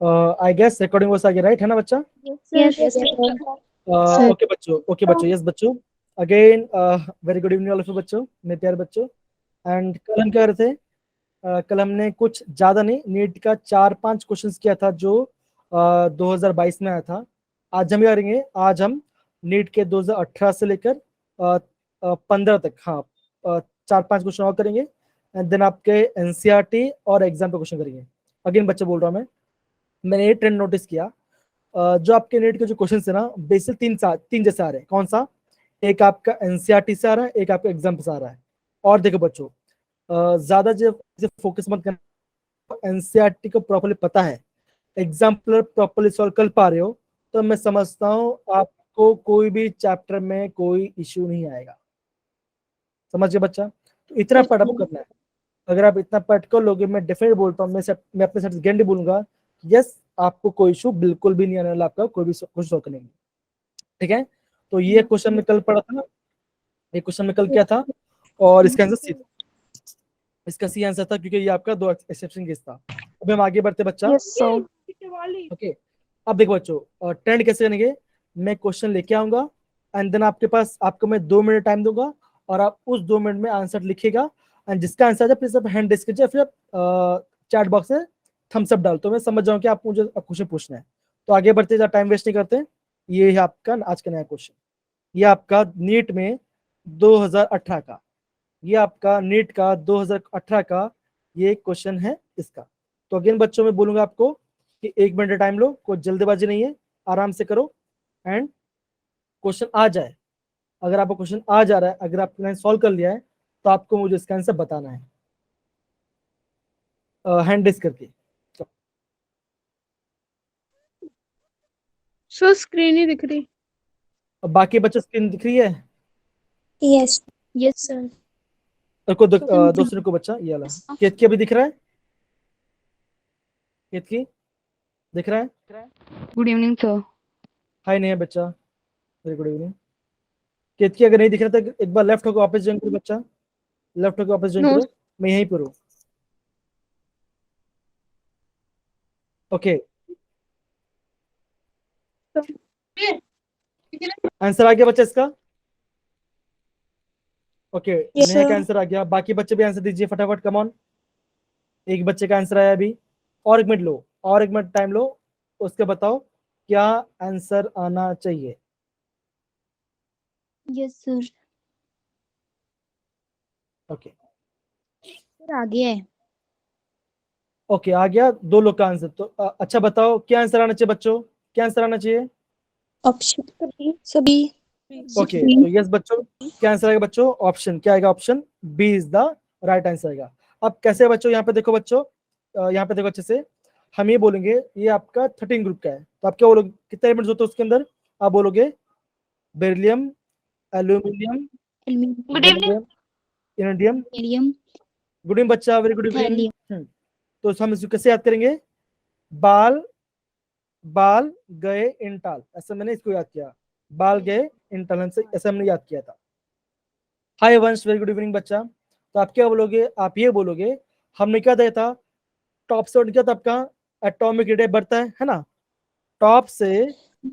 I guess recording voice आ गया, right है ना बच्चा? Yes, sir. Sir. ओके बच्चों, यस बच्चों, again very good evening all of you बच्चों, मेरे प्यारे बच्चों। एंड कल हम क्या कर रहे थे? कल हमने कुछ ज्यादा नहीं, नीट का 4-5 क्वेश्चंस किया था जो 2022 में आया था। आज हम क्या करेंगे? आज हम नीट के 2018 से लेकर 15 तक, हाँ, 4-5 क्वेश्चन और करेंगे, एंड देन आपके एनसीईआरटी और एग्जाम पे क्वेश्चन करेंगे। अगेन बच्चे बोल रहा हूँ मैंने ये ट्रेंड नोटिस किया, जो आपके नीट के जो क्वेश्चन है ना, बेसिक तीन जैसे आ रहे हैं। कौन सा? एक आपका एनसीईआरटी से आ रहा है, एक आपका एग्जाम से आ रहा है। और देखो बच्चों, ज्यादा जो फोकस मत करना, एनसीईआरटी को प्रॉपर्ली पता है, एग्जाम्पलर प्रॉपर्ली सॉल्व कर पा रहे हो, तो मैं समझता हूँ आपको कोई भी चैप्टर में कोई इश्यू नहीं आएगा। समझ गए बच्चा? तो इतना पढ़ करना है। अगर आप इतना पढ़ कर लोगे, मैं डेफिनेटली बोलता हूँ, मैं अपने साथ गारंटी बोलूंगा, यस, आपको कोई इशू बिल्कुल भी नहीं आने वाला, आपका कोई भी कुछ सॉल्व करेंगे। ठीक है? तो ये क्वेश्चन में कल पढ़ा था ना, ये क्वेश्चन में कल क्या था, और इसका आंसर सी था, इसका सी आंसर था, क्योंकि ये आपका 2 एक्सेप्शन केस था। अब हम आगे बढ़ते बच्चा। Yes, sir. ओके, अब देखो बच्चों, ट्रेंड कैसे करेंगे? मैं क्वेश्चन लेके आऊंगा, एंड देन आपके पास, आपको मैं 2 मिनट टाइम दूंगा, और आप उस 2 मिनट में आंसर लिखिएगा, एंड जिसका आंसर है प्लीज आप हैंड रेज कीजिए, फिर आप चैट बॉक्स में थम्स अप डाल, तो मैं समझ जाऊं कि आप मुझे क्वेश्चन पूछना है। तो आगे बढ़ते, जरा टाइम वेस्ट नहीं करते। ये है आपका आज का नया क्वेश्चन, ये आपका नीट में 2018 का, ये आपका नीट का 2018 का ये क्वेश्चन है इसका। तो अगेन बच्चों मैं बोलूंगा आपको कि 1 मिनट टाइम लो, कोई जल्दबाजी नहीं है, आराम से करो, एंड क्वेश्चन आ जाए, अगर आपको क्वेश्चन आ जा रहा है, अगर आपने सॉल्व कर लिया है, तो आपको मुझे इसका आंसर बताना है हैंड रेज करके। सो स्क्रीन ही दिख रही। अब बाकी बच्चों स्क्रीन दिख रही है? Yes. Yes, sir. दूसरे को बच्चा ये वाला केत की अभी दिख रहा है? केत की दिख रहा है? Good evening, sir. हाय नहीं है बच्चा, वेरी गुड इवनिंग। केत की अगर नहीं दिख रहा तो एक बार लेफ्ट होकर वापस ज्वाइन करो बच्चा, लेफ्ट होकर वापस ज्वाइन No. करो, मैं यहीं पर हूँ। ओके, आंसर आ गया बच्चा इसका? ओके, Yes, नेहा का sir. आंसर आ गया, बाकी बच्चे भी आंसर दीजिए फटाफट, कम ऑन। एक बच्चे का आंसर आया अभी, और 1 मिनट लो, और 1 मिनट टाइम लो, उसके बताओ क्या आंसर आना चाहिए। Yes, sir. ओके Sir, आ गया है। ओके, आ गया 2 लोग का आंसर, तो अच्छा बताओ क्या आंसर आना चाहिए बच्चों, क्या आंसर आना चाहिए? ऑप्शन सभी। ओके, तो यस बच्चों, क्या आंसर आएगा बच्चों? ऑप्शन क्या आएगा? Option B is the right answer आएगा। अब कैसे बच्चों? यहाँ पे देखो बच्चों, यहाँ पे देखो अच्छे से, हम ये बोलेंगे ये आपका 13 ग्रुप का है, तो आप क्या बोलोगे, कितने एलिमेंट्स होते हैं उसके अंदर? आप बोलोगे beryllium, aluminium, good evening. Iridium. Helium. Good evening बच्चा, वेरी गुड इवनिंग। थैलियम। तो हम इसको कैसे याद करेंगे? बाल बाल गए इंटाल, ऐसा मैंने इसको याद किया, बाल गए इंटाल, ऐसा हमने याद किया था। हाय वंश, वेरी गुड इवनिंग बच्चा। तो आप क्या बोलोगे? आप ये बोलोगे, हमने क्या दिया था, टॉप से क्या था आपका, एटॉमिक रेडियस बढ़ता है ना, टॉप से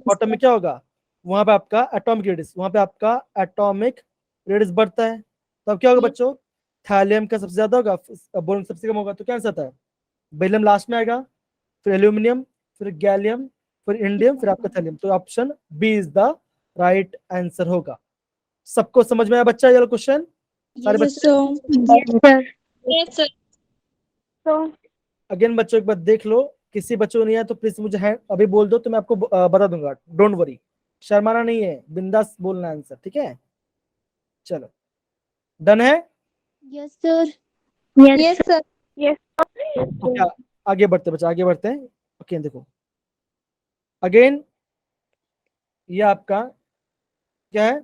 बॉटम में क्या होगा, वहां पे आपका एटॉमिक रेडियस, वहां पे आपका एटॉमिक रेडियस बढ़ता है, तब क्या होगा बच्चों? थैलियम का सबसे ज्यादा होगा, बोरोन सबसे कम होगा, तो क्या आंसर आता है? बेरिलियम लास्ट में आएगा, फिर एल्यूमिनियम, फिर गैलियम, फिर इंडियम, फिर आपका थैलियम, तो option B is the right answer होगा। सबको समझ में आया बच्चा ये क्वेश्चन? सारे बच्चे यस सर। तो अगेन बच्चों एक बार देख लो, किसी बच्चों को नहीं है तो प्लीज मुझे अभी बोल दो, तो मैं आपको बता दूंगा, डोंट वरी, शर्माना नहीं है, बिंदास बोलना आंसर, ठीक है? चलो, डन है? Yes sir. Yes, sir. Yes. Okay, आगे बढ़ते बच्चे, आगे बढ़ते हैं। ओके देखो, अगेन ये आपका क्या है,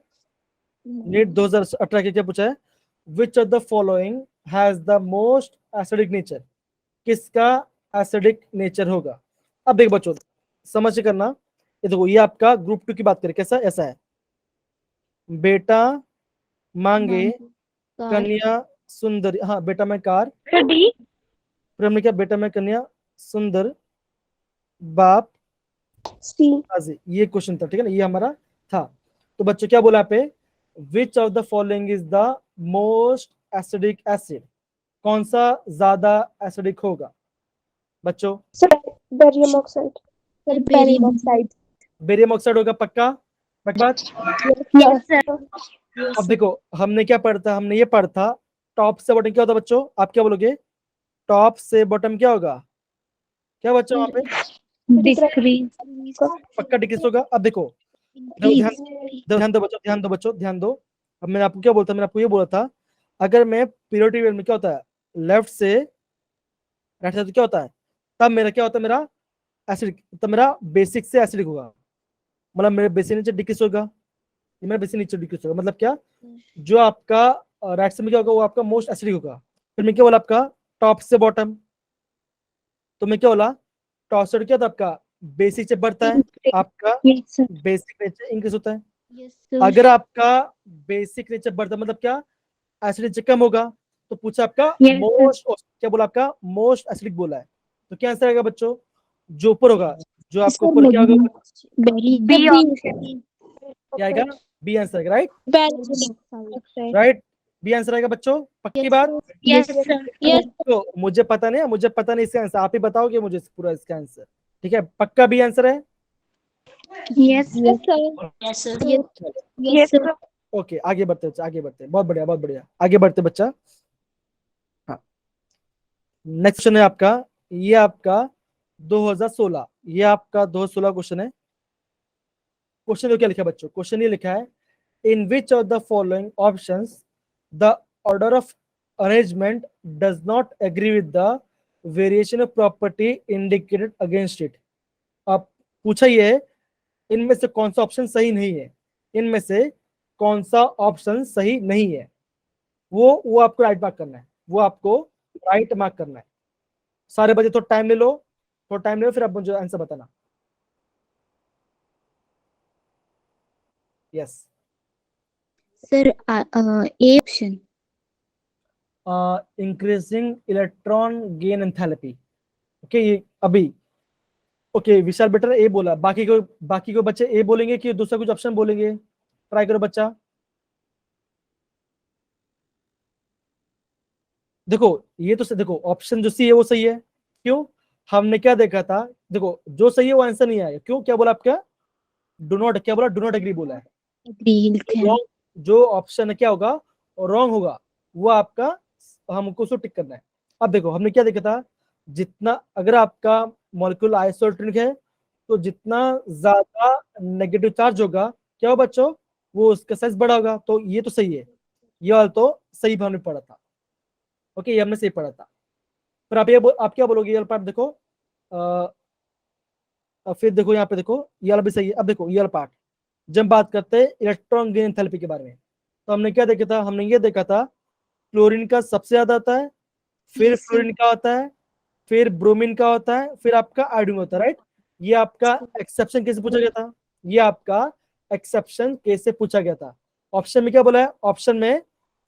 नीट 2018 के क्या पूछा है, विच of the following has the most acidic nature, किसका एसिडिक नेचर होगा? अब देख बच्चों, समझ के करना, ये देखो, ये आपका ग्रुप 2 की बात करें, कैसा ऐसा है, बेटा मांगे कन्या सुंदर, हाँ बेटा मैं कार, So D. फिर हमने क्या, बेटा मैं कन्या सुंदर बाप सी आजी, ये क्वेश्चन था, ठीक है ना, ये हमारा था। तो बच्चों क्या बोला पे, विच of the following is the most acidic acid, कौन सा ज्यादा एसिडिक होगा बच्चों? Barium oxide barium oxide barium oxide होगा, पक्का? पक्की बात। यस सर अब देखो हमने क्या पढ़ा था, हमने ये पढ़ा था टॉप से बॉटम क्या होता है बच्चों, आप क्या बोलोगे? टॉप से बॉटम क्या होगा, क्या बच्चों वहां पे? डिक्रीज पक्का डिक्रीज होगा। अब देखो ध्यान ध्यान दो बच्चों, ध्यान दो बच्चों, ध्यान दो। अब मैंने आपको क्या बोलता, मैंने आपको ये बोला था, अगर मैं पीरियोडिक टेबल में क्या होता है, लेफ्ट से राइट साइड क्या होता है, तब मेरा क्या होता है, मेरा एसिडिक, तब मेरा बेसिक से एसिडिक होगा, मतलब मेरे बेसिक नीचे डिक्रीज होगा, ये मेरा बेसिक नीचे डिक्रीज होगा, मतलब क्या, जो आपका राइट साइड में क्या होगा वो आपका मोस्ट एसिडिक होगा। फिर मैं क्या बोला आपका टॉप से बॉटम, तो मैं क्या बोला टॉप से क्या था आपका बेसिक से बढ़ता है, आपका बेसिक नीचे इंक्रीज होता है। अगर आपका बेसिक नेचर बढ़ता मतलब क्या, एसिडिक कम होगा, तो पूछा आपका मोस्ट, क्या बोला आपका मोस्ट एसिडिक बोला है, तो क्या आंसर आएगा बच्चों, जो ऊपर होगा, जो आपको ऊपर क्या होगा, क्या आएगा, बी आंसर आएगा, राइट? राइट, बी आंसर आएगा बच्चों, पक्की बात। यस सर तो मुझे पता नहीं है, मुझे पता नहीं इसका आंसर, आप ही बताओगे मुझे पूरा इसका आंसर, ठीक है? पक्का बी आंसर है। Yes sir yes sir okay, आगे बढ़ते बच्चा, आगे बढ़ते, बहुत बढ़िया बहुत बढ़िया, आगे बढ़ते बच्चा। हाँ, नेक्स्ट क्वेश्चन है आपका, ये आपका 2016, ये आपका 2016 क्वेश्चन है। क्वेश्चन में क्या लिखा है बच्चों, क्वेश्चन ये लिखा है, in which of the following options the order of arrangement does not agree with the variation of property indicated against it. अब पूछा ये है, इनमें से कौन सा ऑप्शन सही नहीं है, इनमें से कौन सा ऑप्शन सही नहीं है, वो आपको राइट मार्क करना है, वो आपको राइट मार्क करना है। सारे बच्चे थोड़ा टाइम ले लो, थोड़ा टाइम ले लो, फिर आप मुझे आंसर बताना। Yes, sir A option increasing electron gain enthalpy. Okay, ये अभी ओके विशाल बेटर ए बोला, बाकी को बच्चे ए बोलेंगे कि दूसरा कुछ ऑप्शन बोलेंगे, ट्राई करो बच्चा। देखो ये तो देखो ऑप्शन जो सी है वो सही है, क्यों, हमने क्या देखा था, देखो जो सही है वो आंसर नहीं आएगा, क्यों, क्या बोला आपका, डू नॉट, क्या बोला, डू नॉट एग्री बोला है। Wrong, जो ऑप्शन क्या होगा रॉन्ग होगा, वो आपका हमको उसको टिक करना है। अब देखो हमने क्या देखा था, जितना अगर आपका मॉलिक्यूल आइसोटोनिक है, तो जितना ज्यादा नेगेटिव चार्ज होगा क्या हो बच्चों, वो उसका साइज बड़ा होगा, तो ये तो सही है, ये वाला तो सही हमने पढ़ा था। ओके, ये हमने सही पढ़ा था। पर आप क्या बोलोगे, ये वाला पार्ट देखो, फिर देखो यहाँ पे देखो ये वाला भी सही है। अब देखो ये वाला पार्ट, जब बात करते हैं इलेक्ट्रॉन गेन एंथैल्पी के बारे में, तो हमने क्या देखा था, हमने ये देखा था क्लोरीन का सबसे ज्यादा आता है, फिर फ्लोरीन का होता है, फिर ब्रोमीन का होता है, फिर आपका आयोडीन होता है, राइट? ये आपका एक्सेप्शन कैसे पूछा गया था, ये आपका एक्सेप्शन कैसे पूछा गया था। ऑप्शन में क्या बोला है, ऑप्शन में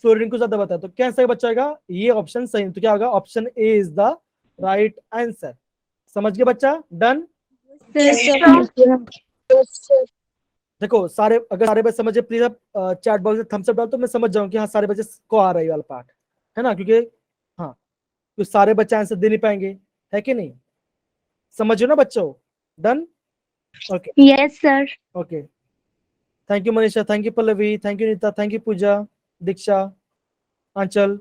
फ्लोरीन को ज्यादा बताया, तो क्या आंसर बच्चा होगा, ये ऑप्शन सही, तो क्या होगा, option A is the right answer. समझ गए बच्चा, डन। देखो सारे, अगर सारे बच्चे समझे प्लीज आप चैट बॉक्स में थम्स अप डाल, तो मैं समझ जाऊं कि हाँ सारे बच्चे को आ रहा है ये वाला पार्ट, है ना, क्योंकि हाँ तो सारे बच्चे आंसर दे नहीं पाएंगे, है कि नहीं, समझो ना बच्चों, done. Okay yes sir okay, thank you Manisha, thank you Pallavi, thank you Nita, thank you Puja, Diksha, Anchal,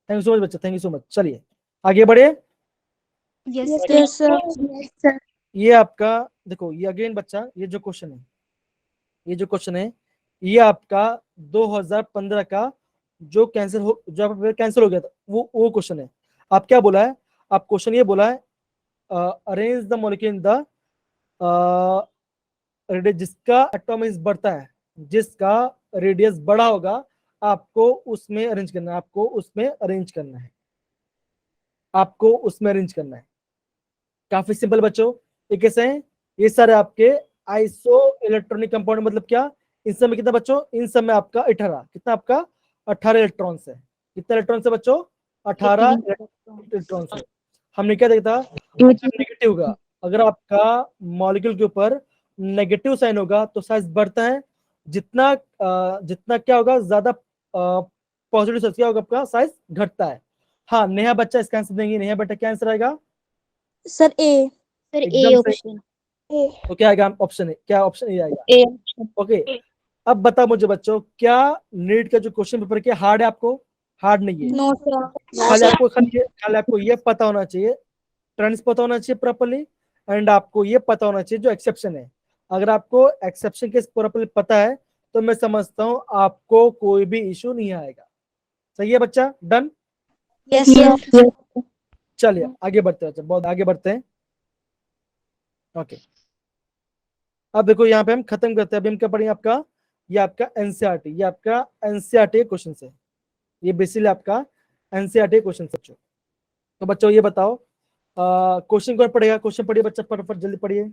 thank you so much बच्चे, थैंक यू सो मच। चलिए आगे बढ़े। यस सर ये आपका देखो, ये अगेन बच्चा, ये जो क्वेश्चन है, ये जो क्वेश्चन है, ये आपका 2015 का जो कैंसिल हो गया था, वो क्वेश्चन है। आप क्या बोला है, आप क्वेश्चन ये बोला है, arrange the molecule in the radius, जिसका एटॉमिक बढ़ता है, जिसका रेडियस बड़ा होगा, आपको उसमें अरेंज करना है, आपको उसमें अरेंज करना है, आपको उसमें अरेंज करना है। काफी सिंपल बच्चों, ये कैसे हैं, ये सारे आपके आइसो इलेक्ट्रॉनिक कंपाउंड, मतलब क्या, इन सब में कितना बच्चों, इन सब में आपका 18, कितना आपका 18 इलेक्ट्रॉन्स है, कितना इलेक्ट्रॉन्स है बच्चों, 18 इलेक्ट्रॉन्स है। हमने क्या देखा था, नेगेटिव होगा। अगर आपका मॉलिक्यूल के ऊपर नेगेटिव साइन होगा तो साइज बढ़ता है, जितना जितना क्या होगा, ज्यादा पॉजिटिव साइज क्या होगा, आपका साइज घटता है। हाँ, नेहा बच्चा इसका आंसर देंगी। नेहा बेटा क्या आंसर आएगा? सर ए। सर ए एकदम सही। ऑप्शन। तो क्या आएगा? ऑप्शन है, क्या ऑप्शन ए आएगा? ए। ओके, अब बता मुझे बच्चों, क्या नीट का जो क्वेश्चन पेपर क्या हार्ड है? आपको हार्ड नहीं है, नो सर। खाली आपको ये पता होना चाहिए, ट्रेंड्स पता होना चाहिए प्रॉपर्ली, एंड आपको ये पता होना चाहिए जो एक्सेप्शन है। अगर आपको एक्सेप्शन केस प्रॉपर्ली पता है तो मैं समझता हूं आपको कोई भी इशू नहीं आएगा। सही है बच्चा? डन? Yes sir. चलिए आगे बढ़ते हैं बच्चा, बहुत आगे बढ़ते हैं। ओके, अब देखो यहाँ पे हम खत्म करते हैं। अभी हम क्या पढ़ेंगे? आपका ये आपका एनसीईआरटी, ये आपका एनसीईआरटी क्वेश्चन है, ये बेसिकली आपका एनसीईआरटी क्वेश्चन है बच्चों। तो बच्चों ये बताओ, क्वेश्चन कौन पढ़ेगा? क्वेश्चन पढ़िए बच्चा, फटाफट जल्दी पढ़िए,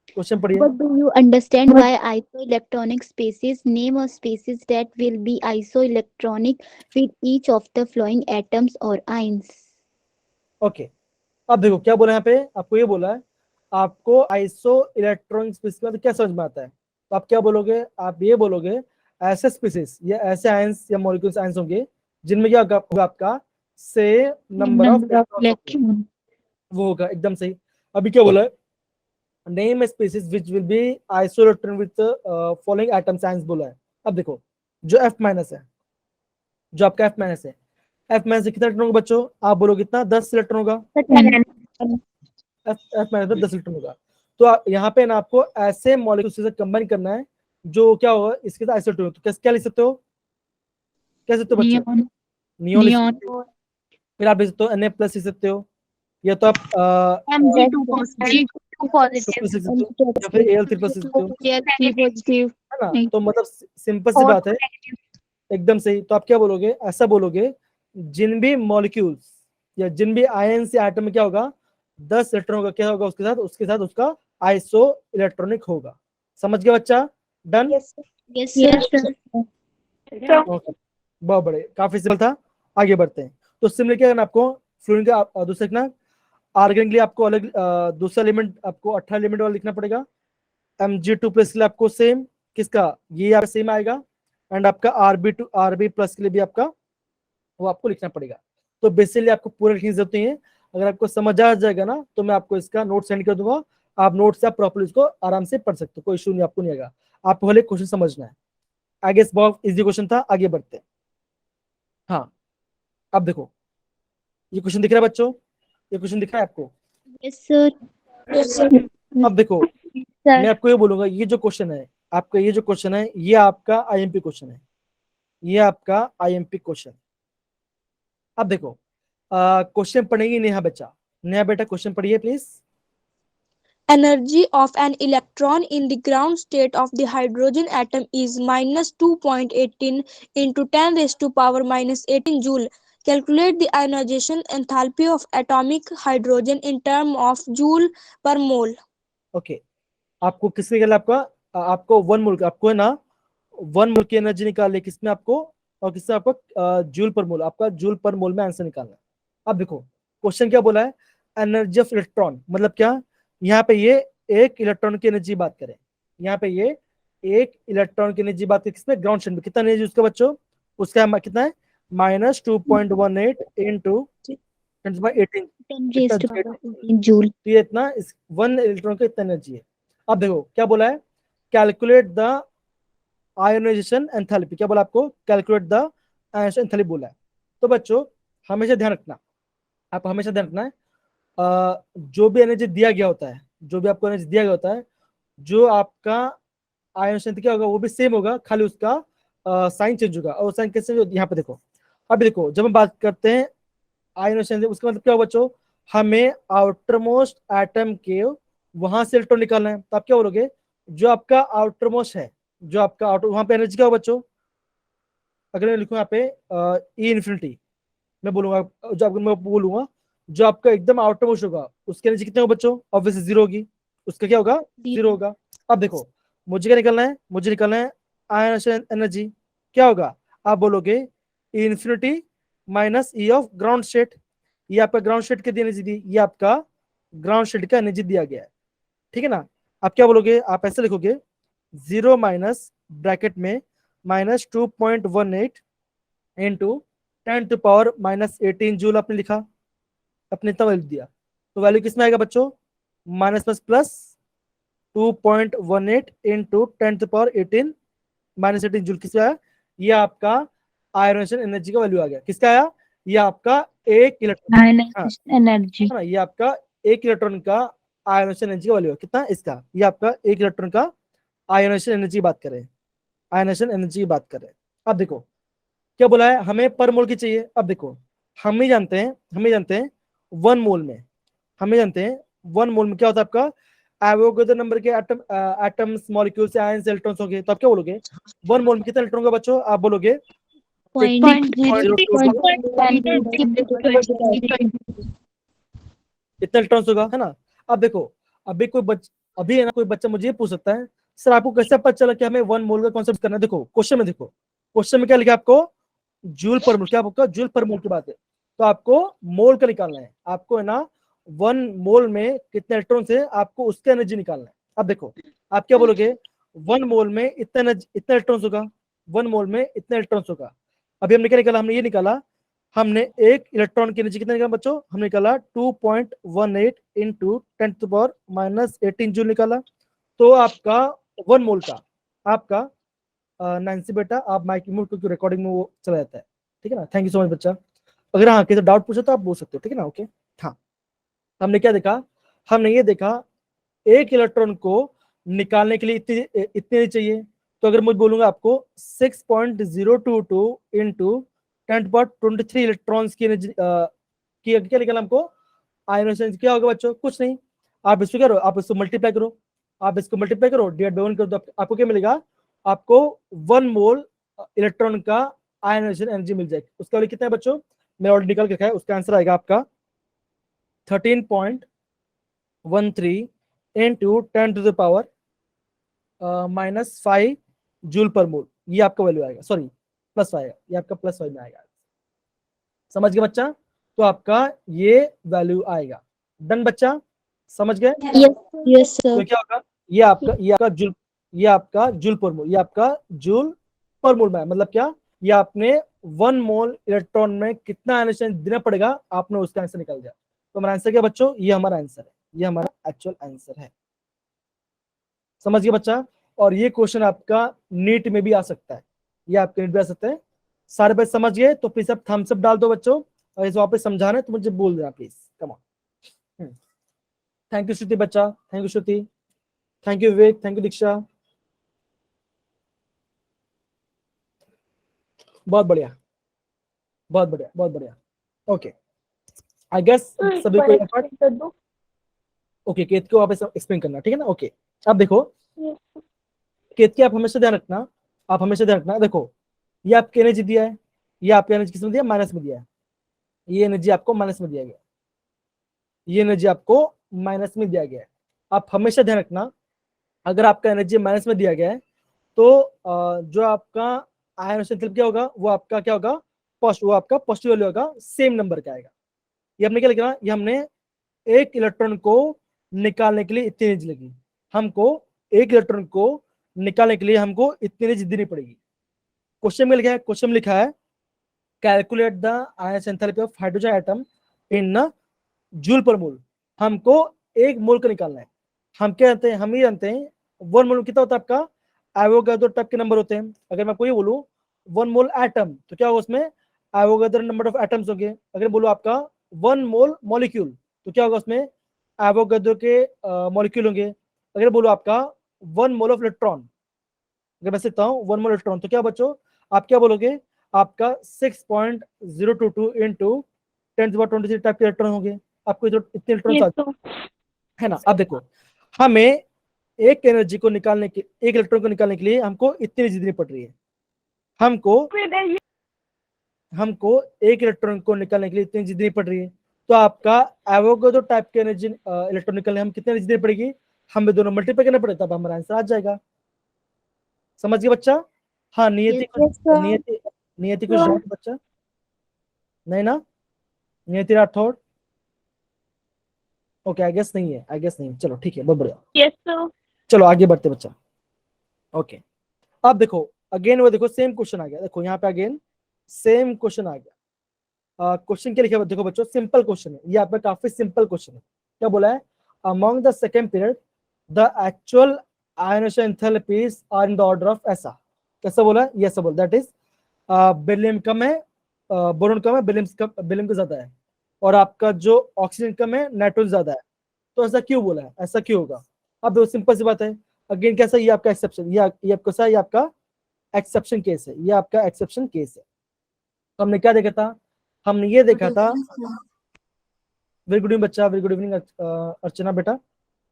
क्वेश्चन पढ़िए। What do you understand by isoelectronic species? Name a species that will be isoelectronic with each of the following atoms or ions. Okay, अब देखो क्या बोला यहाँ पे, आपको ये बोला है आपको आइसो इलेक्ट्रॉनिक स्पीसीज में क्या समझ में आता है। तो आप क्या बोलोगे? आप ये बोलोगे ऐसे स्पीसीज या ऐसे आयंस या मॉलिक्यूल्स आयंस होंगे जिनमें क्या होगा, आपका से नंबर ऑफ इलेक्ट्रॉन वो होगा। एकदम सही। अभी क्या बोला है? Name species which will be isoelectronic with following atoms ions बोला है। अब देखो जो F माइनस है, जो आपका F माइनस है, F माइनस कितना इलेक्ट्रॉन होगा बच्चों? आप बोलोगे कितना? 10 इलेक्ट्रॉन होगा। F माइनस में 10 इलेक्ट्रॉन होगा। तो यहाँ पे ना आपको ऐसे मॉलिक्यूल से कंबाइन करना है जो क्या होगा, इसके साथ आइसोटोप। तो क्या लिख सकते हो? क्या सकते हो बच्चों? नियोन लिख सकते हो। फिर आप लिख सकते हो Na प्लस लिख सकते हो, या तो आप Mg2 2 पॉजिटिव। लिख सकते हो, या फिर Al3 लिख सकते हो, पॉजिटिव। है ना? तो मतलब सिंपल सी बात है, एकदम सही। तो आप क्या बोलोगे? ऐसा बोलोगे जिन भी मॉलिक्यूल्स या जिन भी आयन से एटम में क्या होगा, 10 इलेक्ट्रॉन होगा, क्या होगा उसके साथ उसका आइसो इलेक्ट्रॉनिक होगा। समझ गया बच्चा? डन? Yes, sir. ओके, बहुत बड़े, काफी सिंपल था। आगे बढ़ते हैं। तो सिमिलर क्या करना आपको, फ्लूइड का दूसरा लिखना, आर्गन के लिए आपको अलग दूसरा एलिमेंट आपको 18 एलिमेंट वाला लिखना पड़ेगा। Mg2 प्लस के लिए आपको सेम, किसका? ये आपका सेम आएगा। एंड आपका Rb प्लस के लिए भी आपका वो आपको लिखना पड़ेगा। तो बेसिकली आपको पूरा लिखने की जरूरत नहीं है। अगर आपको समझ आ जाएगा ना तो मैं आपको इसका नोट सेंड कर दूंगा, आप नोट से आप प्रॉपर्ली इसको आराम से पढ़ सकते हो, कोई इशू नहीं, आपको नहीं आएगा। आपको पहले क्वेश्चन समझना है। आई गेस बहुत इजी क्वेश्चन था। आगे बढ़ते हैं। हाँ, अब देखो ये क्वेश्चन दिख रहा है बच्चों, ये क्वेश्चन दिख रहा है आपको? Yes, sir. अब देखो मैं आपको ये बोलूंगा, ये जो क्वेश्चन है आपका, ये जो क्वेश्चन है ये आपका आईएमपी क्वेश्चन है, ये आपका आईएमपी क्वेश्चन। अब देखो क्वेश्चन पढ़ेगी नेहा बच्चा। नेहा बेटा क्वेश्चन पढ़िए please. Energy of an electron in the ground state of the hydrogen atom is minus 2.18 into 10 raised to power minus 18 joule. Calculate the ionization enthalpy of atomic hydrogen in term of joule per mole. Okay, आपको किसके निकालना? आपको 1 मोल, आपको है ना 1 मोल की energy निकालनी है, किसमें आपको? और किसमें आपको? जूल पर मोल, आपका जूल पर मोल में आंसर निकालना है। अब देखो क्वेश्चन क्या बोला है, एनर्जी ऑफ इलेक्ट्रॉन, मतलब क्या? यहाँ पे ये एक इलेक्ट्रॉन की एनर्जी बात करें, यहाँ पे ये एक इलेक्ट्रॉन की एनर्जी बात करें, किसमें? ग्राउंड स्टेट में। कितना एनर्जी उसका बच्चों? उसका कितना है? Minus 2.18 into 10 raised to power 18 joule. तो ये इतना 1 इलेक्ट्रॉन का इतना एनर्जी है। अब देखो क्या बोला है, कैलकुलेट द आयोनाइजेशन एंथैल्पी। क्या बोला आपको? कैलकुलेट द आयोनाइजेशन एंथैल्पी बोला है। तो बच्चों हमेशा ध्यान रखना, आप हमेशा ध्यान रखना है जो भी एनर्जी दिया गया होता है, जो भी आपको एनर्जी दिया गया होता है, जो आपका आयोनाइजेशन क्या होगा वो भी सेम होगा, खाली उसका साइन चेंज होगा। और साइन कैसे? यहाँ पे देखो, अभी देखो जब हम बात करते हैं आयोनाइजेशन, उसका मतलब क्या होगा बच्चों? हमें आउटर मोस्ट एटम के वहां से इलेक्ट्रॉन निकालना है। तो आप क्या बोलोगे? जो आपका आउटर मोस्ट है, जो आपका आउटर, वहां पे एनर्जी क्या होगा बच्चों? अगर मैं लिखूं यहाँ पे ई इन्फिनिटी, मैं बोलूंगा, जो आपको मैं बोलूंगा जो आपका एकदम आउटर मोस्ट होगा उसकी एनर्जी कितनी होगी बच्चों? ऑब्वियसली जीरो होगी, उसका क्या होगा? जीरो होगा। अब देखो मुझे क्या निकलना है? मुझे निकलना है आयनाइजेशन एनर्जी, क्या होगा? आप बोलोगे infinity minus E of ground state. ये आपका ग्राउंड स्टेट की एनर्जी दी, ये आपका ग्राउंड स्टेट का एनर्जी दिया गया है, ठीक है ना। आप क्या बोलोगे, आप ऐसे लिखोगे 0 माइनस ब्रैकेट में -2.18 इंटू 10⁻⁻18 जूल आपने लिखा, अपने इतना वैल्यू दिया, तो वैल्यू किसमें आएगा बच्चों, minus plus plus 2.18 into 10⁻18 joule किसका आया, ये आपका आयोनाइजेशन एनर्जी का वैल्यू आ गया। किसका आया, ये आपका एक इलेक्ट्रॉन, आयनाइजेशन एनर्जी। है ना, ये आपका एक इलेक्ट्रॉन का आयोनाइजेशन एनर्जी का वैल्यू है कितना इसका, ये आपका एक इलेक्ट्रॉन का आयोनाइजेशन एनर्जी की बात करें, आयोनाइजेशन एनर्जी की बात करें। अब देखो क्या बोला है, हमें पर मोल की चाहिए। अब देखो हम ही जानते हैं 1 मोल में, हम ही जानते हैं 1 मोल में क्या होता है आपका, एवोगाड्रो नंबर के एटम्स मॉलिक्यूल्स आयंस इलेक्ट्रॉन्स होंगे, तो आप क्या बोलोगे 1 मोल में कितने इलेक्ट्रॉन होगा बच्चों, आप बोलोगे 0.02 इतना इलेक्ट्रॉन्स होगा, है ना। अब देखो अभी अभी है ना कोई बच्चा मुझे ये पूछ सकता है सर आपको कैसे पता चला कि हमें 1 मोल का कॉन्सेप्ट करना है। देखो क्वेश्चन में, देखो क्वेश्चन में क्या लिखा आपको, जूल पर मोल, क्या आपका जूल पर मोल की बात है, तो आपको मोल का निकालना है, आपको है ना 1 मोल में कितने इलेक्ट्रॉन है आपको उसका एनर्जी निकालना है। अब देखो आप क्या बोलोगे 1 मोल में इतना इलेक्ट्रॉन होगा, 1 मोल में इतना इलेक्ट्रॉन होगा। अभी हमने क्या निकाला, हमने ये निकाला, हमने एक इलेक्ट्रॉन की एनर्जी कितना निकाला बच्चों, हमने निकाला 2.18 इंटू 10⁻⁻18 जूल निकाला। तो आपका 1 मोल का, आपका नैन्सी बेटा आप माइक म्यूट क्योंकि रिकॉर्डिंग में वो चला जाता है, ठीक है ना। थैंक यू सो मच बच्चा, अगर हाँ किसी डाउट पूछे तो आप पूछ सकते हो, ठीक है ना, ओके। हाँ हमने क्या देखा, हमने ये देखा एक इलेक्ट्रॉन को निकालने के लिए इतने चाहिए, तो अगर मुझे बोलूंगा आपको 6.022 इंटू 10⁻23 इलेक्ट्रॉन्स की एनर्जी की क्या निकाला हमको, आयोनाइजेशन क्या होगा बच्चों, कुछ नहीं, आप इसको क्या करो, आप इसको मल्टीप्लाई करो, आप इसको मल्टीप्लाई करो डिवाइड बाय 1 कर दो, आपको क्या मिलेगा, आपको 1 मोल इलेक्ट्रॉन का आयोनाइजेशन एनर्जी मिल जाएगी। उसका वैल्यू कितना है बच्चों, मैं ऑलरेडी निकाल के रखा है, उसका आंसर आएगा आपका 13.13 इंटू 10⁻⁻5 जूल पर मोल, ये आपका वैल्यू आएगा, सॉरी प्लस आएगा, ये आपका प्लस 5 में आएगा, समझ गए बच्चा, तो आपका ये वैल्यू आएगा। डन बच्चा, समझ गए। यस तो सर। क्या होगा, ये आपका जूल पर मोल, ये आपका जूल पर मोल में है। मतलब क्या, ये आपने 1 मोल इलेक्ट्रॉन में कितना आयोनाइजेशन देना पड़ेगा, आपने उसका आंसर निकाल दिया। तो हमारा आंसर क्या बच्चों, ये हमारा आंसर है, ये हमारा एक्चुअल आंसर है, समझ गए बच्चा। और ये क्वेश्चन आपका नीट में भी आ सकता है, ये आपके नीट में आ सकता है। सारे बच्चे समझ गए तो प्लीज अब थम्स अप डाल दो बच्चों, और इस वापस समझाना है तो मुझे बोल देना please, come on. Thank you Shruti बच्चा, thank you Shruti, thank you Vivek, thank you Diksha, बहुत बढ़िया बहुत बढ़िया बहुत बढ़िया। ओके आई गेस सभी को ओके, केत को वापस एक्सप्लेन करना, ठीक है ना, ओके। अब देखो केत की आप हमेशा ध्यान रखना, आप हमेशा ध्यान रखना, देखो ये आपकी एनर्जी दिया है, ये आपकी एनर्जी किस में दिया, माइनस में दिया है, ये एनर्जी आपको माइनस में दिया गया, ये एनर्जी आपको माइनस में दिया गया है। आप हमेशा ध्यान रखना अगर आपका एनर्जी माइनस में दिया गया है तो जो आपका आयोनाइजेशन एंथैल्पी क्या होगा, वो आपका क्या होगा, वो आपका पॉजिटिव वैल्यू होगा, सेम नंबर का आएगा। ये हमने क्या लिखा, ये हमने एक इलेक्ट्रॉन को निकालने के लिए इतनी एनर्जी लगी, हमको एक इलेक्ट्रॉन को निकालने के लिए हमको इतनी एनर्जी देनी पड़ेगी। क्वेश्चन में लिखा है, क्वेश्चन में लिखा है calculate the ionisation enthalpy of hydrogen atom in joule per mole, हमको एक मोल का निकालना है। हम क्या जानते हैं, हम ही जानते हैं 1 मोल कितना होता है आपका, एवोगाड्रो टाइप के नंबर होते हैं। अगर मैं आपको ये बोलूं 1 मोल एटम, तो क्या होगा उसमें एवोगाड्रो नंबर ऑफ एटम्स होंगे। अगर बोलो आपका 1 मोल मॉलिक्यूल, तो क्या होगा उसमें एवोगाड्रो के मॉलिक्यूल होंगे। अगर बोलो आपका 1 मोल ऑफ इलेक्ट्रॉन, अगर मैं लिखता हूँ 1 मोल इलेक्ट्रॉन, तो क्या बच्चों आप क्या बोलोगे, आपका 6.022 इंटू 10⁻23 टाइप के इलेक्ट्रॉन होंगे, आपको इतने इलेक्ट्रॉन है ना। अब देखो हमें एक एनर्जी को निकालने के, एक इलेक्ट्रॉन को निकालने के लिए हमको इतनी एनर्जी देनी पड़ रही है, हमको एक इलेक्ट्रॉन को निकालने के लिए इतनी एनर्जी देनी पड़ रही है। तो आपका एवोगाड्रो टाइप के एनर्जी इलेक्ट्रॉन निकालने हम कितनी एनर्जी देनी पड़ेगी, हमें दोनों मल्टीप्लाई करना पड़ेगा, तब हमारा आंसर आ जाएगा। समझ गए बच्चा। हाँ नियति Yes, sir. नियति नियति कुछ डाउट बच्चा, नहीं ना, ये तेरा थॉट? ओके, आई गेस नहीं है, आई गेस नहीं है। चलो ठीक है, बहुत बढ़िया। Yes sir. चलो आगे बढ़ते बच्चा। ओके, अब देखो अगेन वो देखो सेम क्वेश्चन आ गया। देखो यहाँ पे अगेन सेम क्वेश्चन आ गया। क्वेश्चन क्या लिखा है देखो बच्चों, सिंपल क्वेश्चन है ये, आपका काफी सिंपल क्वेश्चन है। क्या बोला है? Among the second period the actual ionisation enthalpies are in the order of ऐसा। कैसा बोला है? ये ऐसा बोल, दैट इज बेरिलियम कम है, बोरॉन कम है, बेरिलियम का ज्यादा है, और आपका जो ऑक्सीजन कम है, नाइट्रोजन ज्यादा है। तो ऐसा क्यों बोला है? ऐसा क्यों होगा? अब देखो सिंपल सी बात है। अगेन कैसा, ये आपका एक्सेप्शन, ये आपका सा, ये आपका एक्सेप्शन केस है, ये आपका एक्सेप्शन केस है। तो हमने क्या देखा था? हमने ये देखा था, वेरी गुड इवनिंग बच्चा, वेरी गुड इवनिंग अर्चना बेटा।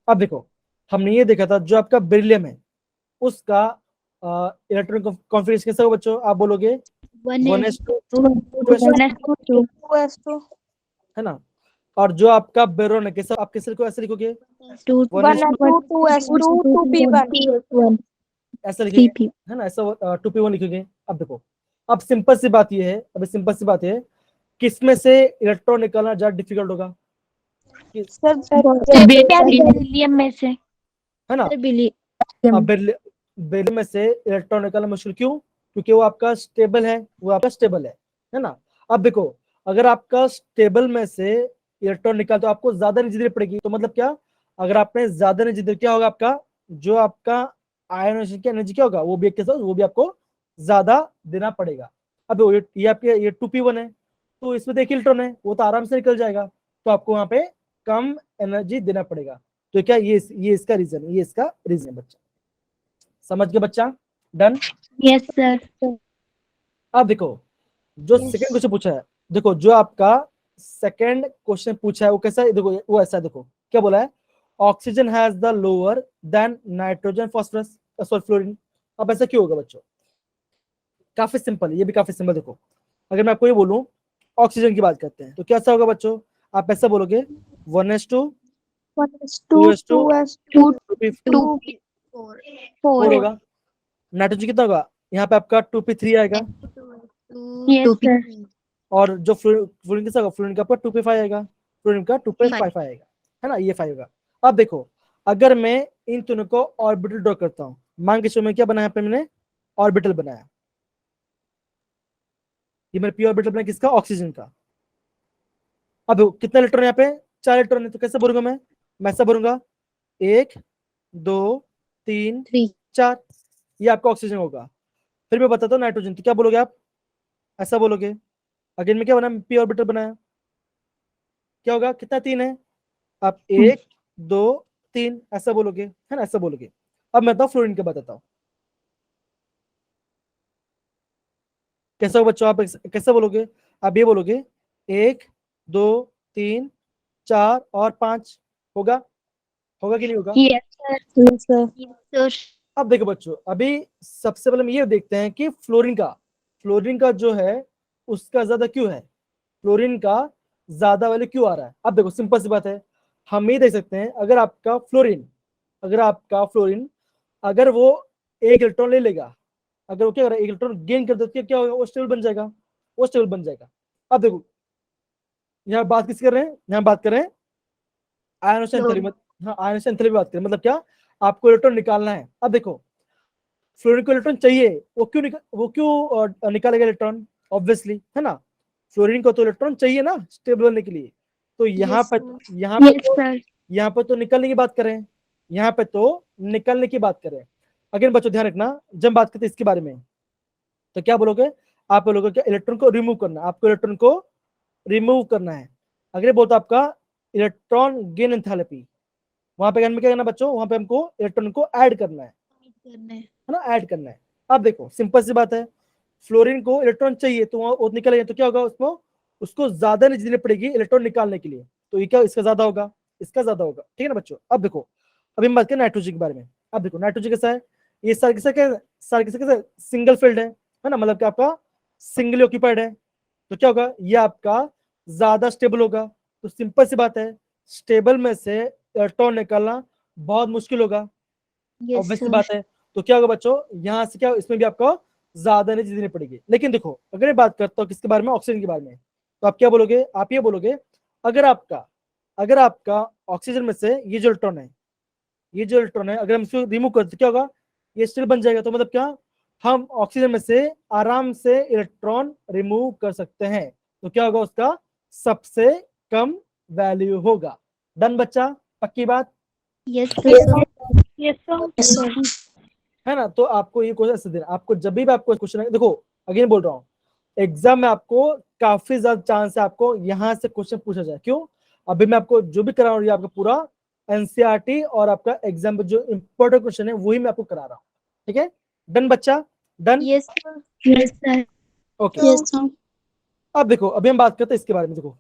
अब देखो हमने ये देखा था, जो आपका बेरिलियम है उसका इलेक्ट्रॉनिक कॉन्फिगरेशन कैसा होगा बच्चों? आप बोलोगे 1s2 2s2 है ना। और जो आपका बेरोन है कैसा, आप कैसे को ऐसे लिखोगे? 1s2 2s2 2p1 ऐसा लिखेंगे है ना, ऐसा 2p1 लिखेंगे। अब देखो, अब सिंपल सी बात ये है, अभी सिंपल सी बात है, किसमें से इलेक्ट्रॉन निकालना ज्यादा डिफिकल्ट होगा? सर बेरिलियम में से। है ना। अब बेरिलियम में से इलेक्ट्रॉन निकालना मुश्किल क्यों? क्योंकि वो आपका स्टेबल है, वो आपका स्टेबल है ना। अब देखो अगर आपका स्टेबल में से इलेक्ट्रॉन निकाल तो आपको ज्यादा एनर्जी देनी पड़ेगी। तो मतलब क्या, अगर आपने ज्यादा एनर्जी दी क्या होगा? आपका जो आपका आयनाइजेशन की एनर्जी क्या होगा, वो भी वो भी आपको ज्यादा देना पड़ेगा। अब ये आपके ये 2p1 है, तो इसमें तो एक इलेक्ट्रॉन है, वो तो आराम से निकल जाएगा, तो आपको वहां पे कम एनर्जी देना पड़ेगा। तो क्या ये इसका रीजन, ये इसका रीजन है बच्चा। समझ गए बच्चा? डन। Yes sir. अब देखो जो सेकंड क्वेश्चन पूछा है, देखो जो आपका सेकंड क्वेश्चन पूछा है वो कैसा है? देखो वो ऐसा है, देखो क्या बोला है? Oxygen has the lower than nitrogen phosphorus sorry fluorine. अब ऐसा क्यों होगा बच्चों? काफी सिंपल है, ये भी काफी सिंपल। देखो अगर मैं आपको ये बोलूं ऑक्सीजन की बात करते हैं तो क्या ऐसा होगा बच्चों? आप ऐसा बोलोगे 1s2 2s2 2p4 होगा। नाइट्रोजन कितना होगा? यहाँ पे आपका 2p3 आएगा, यस सर। और जो फ्लोरीन कैसा होगा? फ्लोरीन का आपका 2p5 आएगा, फ्लोरीन का 2p5 आएगा, है ना, ये 5 होगा। अब देखो अगर मैं इन तीनों को ऑर्बिटल ड्रॉ करता हूँ, मान के चलो मैं क्या बनाया पे मैंने? ऑर्बिटल बनाया। ये मेरे पी ऑर्बिटल बनाया किसका? ऑक्सीजन का। अब कितना इलेक्ट्रॉन यहाँ पे? 4 इलेक्ट्रॉन है, तो कैसे भरूंगा मैं ऐसा भरूंगा 1 2 3 4, ये आपका ऑक्सीजन होगा। फिर मैं बताता हूँ नाइट्रोजन, तो क्या बोलोगे आप? ऐसा बोलोगे। अगेन में क्या बना? पी ऑर्बिटल बनाया, क्या होगा? कितना? 3 है, आप 1 2 3 ऐसा बोलोगे, है ना, ऐसा बोलोगे। अब मैं बताऊँ फ्लोरीन का बताता हूँ कैसा होगा बच्चों। आप कैसे बोलोगे? आप ये बोलोगे 1 2 3 4 और 5 होगा, होगा कि नहीं होगा? Yes sir. अब देखो बच्चों, अभी सबसे पहले हम ये देखते हैं कि फ्लोरीन का जो है उसका ज्यादा क्यों है, फ्लोरीन का ज्यादा वैल्यू क्यों आ रहा है। अब देखो सिंपल सी बात है, हम ये देख सकते हैं अगर आपका फ्लोरीन अगर वो एक इलेक्ट्रॉन ले लेगा, अगर वो क्या कर एक इलेक्ट्रॉन गेन कर देता है, क्या होगा? वो स्टेबल बन जाएगा, वो स्टेबल बन जाएगा। अब देखो यहाँ बात किस कर रहे हैं? यहाँ बात कर रहे हैं आयनोशन एंथैल्पी। हाँ, आयनोशन एंथैल्पी बात करें, मतलब क्या, आपको इलेक्ट्रॉन निकालना है। अब देखो फ्लोरीन को इलेक्ट्रॉन चाहिए, वो क्यों निकालेगा इलेक्ट्रॉन? ऑब्वियसली, है ना, फ्लोरीन को तो इलेक्ट्रॉन चाहिए ना स्टेबल बनने के लिए। तो यहाँ पे यहाँ पे तो निकलने की बात करें, यहाँ पे तो निकलने की बात करें। अगेन बच्चों ध्यान रखना, जब बात करते हैं इसके बारे में तो क्या बोलोगे? आप बोलोगे क्या? इलेक्ट्रॉन को रिमूव करना, आपको इलेक्ट्रॉन को रिमूव करना है। अगर ये बोलता आपका इलेक्ट्रॉन गेन एंथैल्पी, वहां पे क्या करना बच्चों? वहां पे हमको इलेक्ट्रॉन को ऐड करना है ना, ऐड करना है। अब देखो सिंपल सी बात है, फ्लोरीन को इलेक्ट्रॉन चाहिए तो वो निकलेगा, तो क्या होगा? उसको ज्यादा एनर्जी देनी पड़ेगी इलेक्ट्रॉन निकालने के लिए। तो ये क्या इसका ज्यादा होगा, इसका ज्यादा होगा, ठीक है ना बच्चों। अब देखो अभी हम बात करें नाइट्रोजन के बारे में। अब देखो नाइट्रोजन कैसा है? ये सारे कैसा सिंगल फील्ड है ना, मतलब कि आपका सिंगली ऑक्यूपाइड है। तो क्या होगा? ये आपका ज्यादा स्टेबल होगा। तो सिंपल सी बात है, स्टेबल में से इलेक्ट्रॉन निकालना बहुत मुश्किल होगा, ऑब्वियस सी बात है। तो क्या होगा बच्चों? यहाँ से क्या, इसमें भी आपको ज्यादा एनर्जी देनी पड़ेगी। लेकिन देखो अगर मैं बात करता हूँ किसके बारे में? ऑक्सीजन के बारे में। तो आप क्या बोलोगे, आप ये बोलोगे अगर आपका ऑक्सीजन में से ये जो इलेक्ट्रॉन है अगर हम इसको रिमूव करते क्या होगा, ये स्टिल बन जाएगा। तो मतलब क्या, हम ऑक्सीजन में से आराम से इलेक्ट्रॉन रिमूव कर सकते हैं। तो क्या होगा, उसका सबसे कम वैल्यू होगा। डन बच्चा, पक्की बात Yes, sir. Yes, sir. है ना। तो आपको ये क्वेश्चन ऐसे देना, आपको जब भी आपको क्वेश्चन देखो, अगेन बोल रहा हूँ, एग्जाम में आपको काफी ज्यादा चांस है आपको यहाँ से क्वेश्चन पूछा जाए। क्यों, अभी मैं आपको जो भी करा रहा हूँ ये आपका पूरा एनसीईआरटी और आपका एग्जाम में जो इंपॉर्टेंट क्वेश्चन है वही मैं आपको करा रहा हूँ। ठीक है, डन बच्चा, done. Yes, sir. Yes, sir. Okay, Yes, sir. अब देखो अभी हम बात करते हैं इसके बारे में। देखो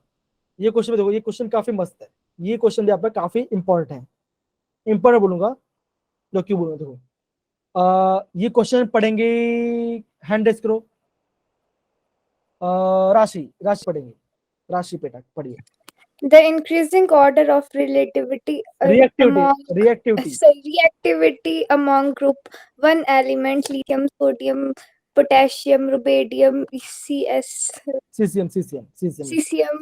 ये क्वेश्चन देखो, ये क्वेश्चन काफी मस्त है, ये क्वेश्चन भी आपका काफी इंपॉर्टेंट है। इंपॉर्टेंट बोलूंगा, जो क्यों बोलूंगा, देखो ये क्वेश्चन पढ़ेंगे, हैंड रेस करो। राशि राशि पढ़ेंगे, राशि बेटा पढ़िए। The increasing order of relativity reactivity reactivity among group 1 element lithium, sodium, potassium, rubidium, cesium,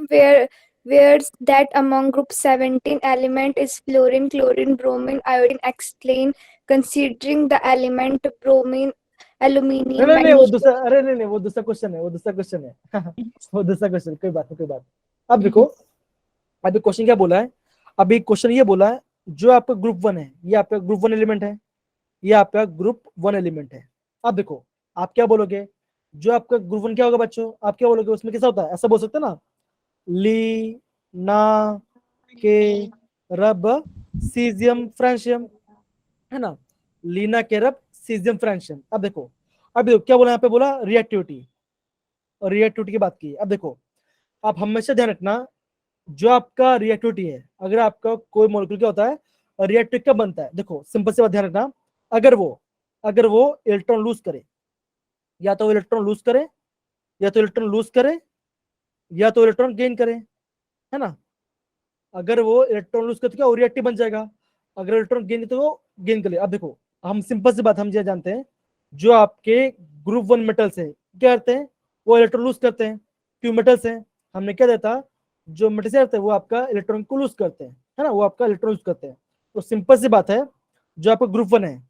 where that among group 17 element is fluorine, chlorine, bromine, iodine. Explain considering the element bromine, aluminium, नहीं, वो magnesium. दूसरा, अरे नहीं, वो दूसरा question है, वो दूसरा क्वेश्चन है वो दूसरा क्वेश्चन, कोई बात नहीं, कोई बात। अब देखो, अभी क्वेश्चन क्या बोला है, अभी क्वेश्चन ये बोला है जो आपका ग्रुप 1 है, ये आपका ग्रुप 1 एलिमेंट है, ये आपका ग्रुप 1 एलिमेंट है। अब देखो आप क्या बोलोगे, जो आपका ग्रुप 1 क्या होगा बच्चों, आप क्या बोलोगे, उसमें कैसा होता है, ऐसा बोल सकते हैं ना, ली ना के रब सीजियम फ्रांशियम, है ना, लीना के रब सीजियम फ्रांशियम। अब देखो क्या बोला यहाँ पे, बोला रिएक्टिविटी, और रिएक्टिविटी की बात की है। अब देखो आप हमेशा ध्यान रखना, जो आपका रिएक्टिविटी है, अगर आपका कोई मॉलिक्यूल क्या होता है, रिएक्टिव कब बनता है, देखो सिंपल सी बात ध्यान रखना, अगर वो इलेक्ट्रॉन लूज करे, या तो इलेक्ट्रॉन लूज करे, या तो इलेक्ट्रॉन लूज करे, या तो इलेक्ट्रॉन गेन करे, है ना। अगर वो इलेक्ट्रॉन लूज करे तो क्या वो रिएक्टिव बन जाएगा, अगर इलेक्ट्रॉन गेन तो वो गेन कर ले। अब देखो हम सिंपल सी बात हम ये जानते हैं, जो आपके ग्रुप 1 मेटल्स है क्या करते हैं, वो इलेक्ट्रॉन लूज करते हैं। क्यों, मेटल्स हैं, हमने क्या देता, जो मेटल्स रहते हैं वो आपका इलेक्ट्रॉन को लूज करते हैं, है ना, वो आपका इलेक्ट्रॉन लूज करते हैं। तो सिंपल सी बात है, जो आपका ग्रुप 1 है,